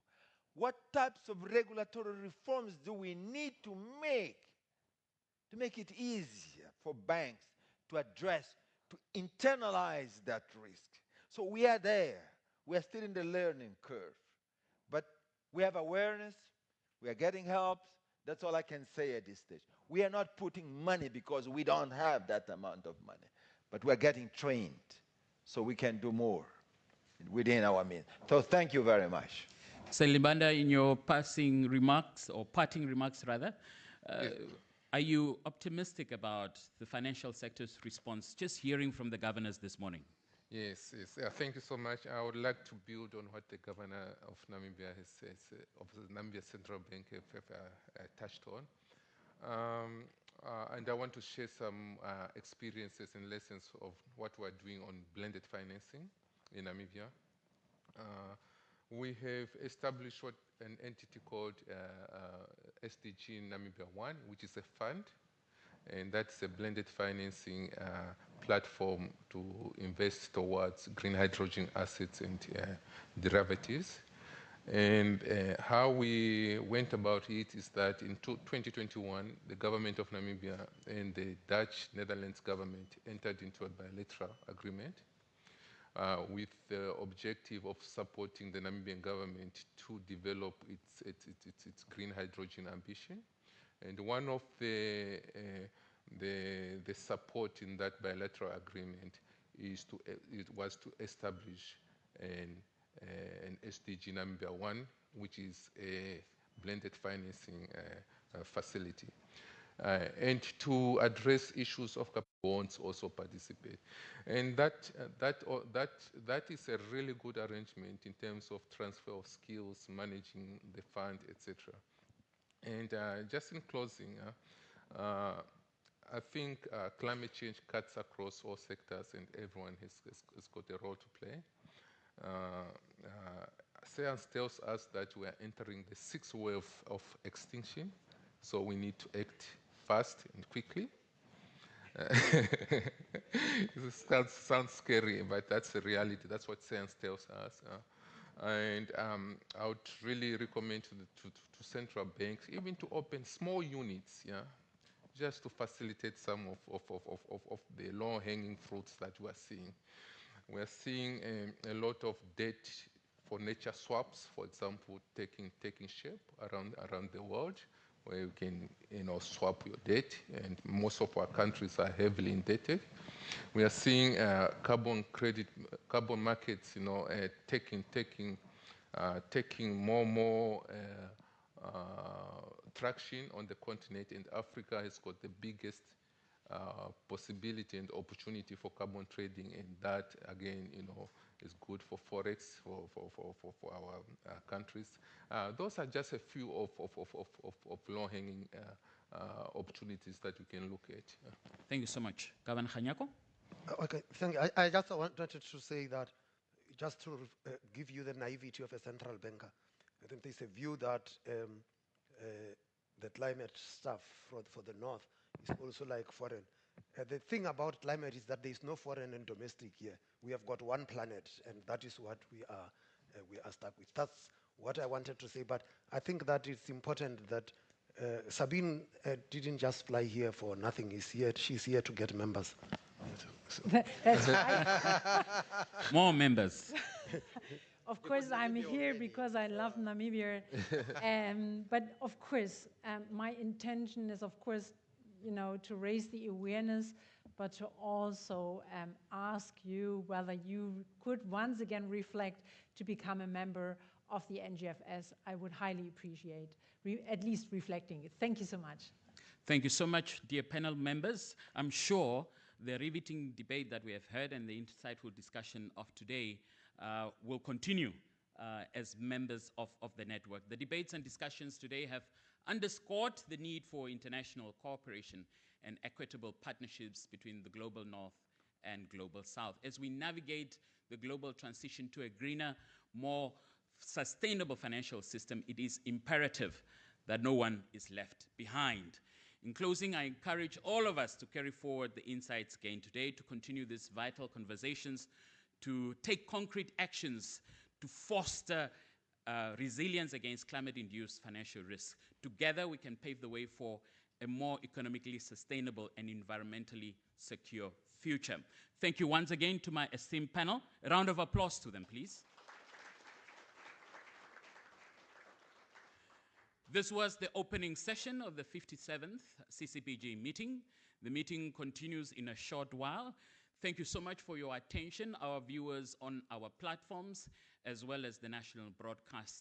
What types of regulatory reforms do we need to make it easier for banks to address, to internalize that risk? So we are there. We are still in the learning curve. But we have awareness. We are getting help. That's all I can say at this stage. we are not putting money because we don't have that amount of money, but we're getting trained so we can do more within our means. So thank you very much. So Libanda, in your passing remarks, or parting remarks rather, are you optimistic about the financial sector's response, just hearing from the governors this morning? Yes, yes. Thank you so much. I would like to build on what the governor of Namibia of the Namibia Central Bank have touched on. And I want to share some experiences and lessons of what we're doing on blended financing in Namibia. We have established an entity called SDG Namibia 1, which is a fund, and that's a blended financing platform to invest towards green hydrogen assets and derivatives. And how we went about it is that in 2021, the government of Namibia and the Dutch Netherlands government entered into a bilateral agreement with the objective of supporting the Namibian government to develop its green hydrogen ambition. And one of the support in that bilateral agreement was to establish an SDG Namibia 1, which is a blended financing facility. And to address issues of bonds also participate. And that is a really good arrangement in terms of transfer of skills, managing the fund, etc. And just in closing, I think climate change cuts across all sectors and everyone has got a role to play. Science tells us that we are entering the 6th wave of extinction, so we need to act fast and quickly. It sounds scary, but that's the reality. That's what science tells us. And I would really recommend to central banks even to open small units, just to facilitate some of the low-hanging fruits that we are seeing. We are seeing a lot of debt for nature swaps, for example, taking shape around the world, where you can swap your debt, and most of our countries are heavily indebted. We are seeing carbon markets, taking more traction on the continent, and Africa has got the biggest possibility and opportunity for carbon trading, and that again, is good for forex for our countries. Those are just a few of low-hanging opportunities that you can look at. Thank you so much. Governor Kganyago? Okay, thank you. I just wanted to say that, just to give you the naivety of a central banker, I think there's a view that the climate stuff for the North is also like foreign. The thing about climate is that there is no foreign and domestic here. We have got one planet, and that is what we are stuck with. That's what I wanted to say. But I think that it's important that Sabine didn't just fly here for nothing. She's here to get members. That's right. More members. Of course, I'm here because I love Namibia. But of course, my intention is, of course, to raise the awareness, but to also ask you whether you could once again reflect to become a member of the NGFS. I would highly appreciate at least reflecting it. Thank you so much. Thank you so much, dear panel members. I'm sure the riveting debate that we have heard and the insightful discussion of today will continue as members of the network. The debates and discussions today have underscored the need for international cooperation and equitable partnerships between the global North and global South. As we navigate the global transition to a greener, more sustainable financial system, it is imperative that no one is left behind. In closing, I encourage all of us to carry forward the insights gained today, to continue these vital conversations, to take concrete actions to foster resilience against climate-induced financial risks. Together, we can pave the way for a more economically sustainable and environmentally secure future. Thank you once again to my esteemed panel. A round of applause to them, please. This was the opening session of the 57th CCBG meeting. The meeting continues in a short while. Thank you so much for your attention, our viewers on our platforms, as well as the national broadcast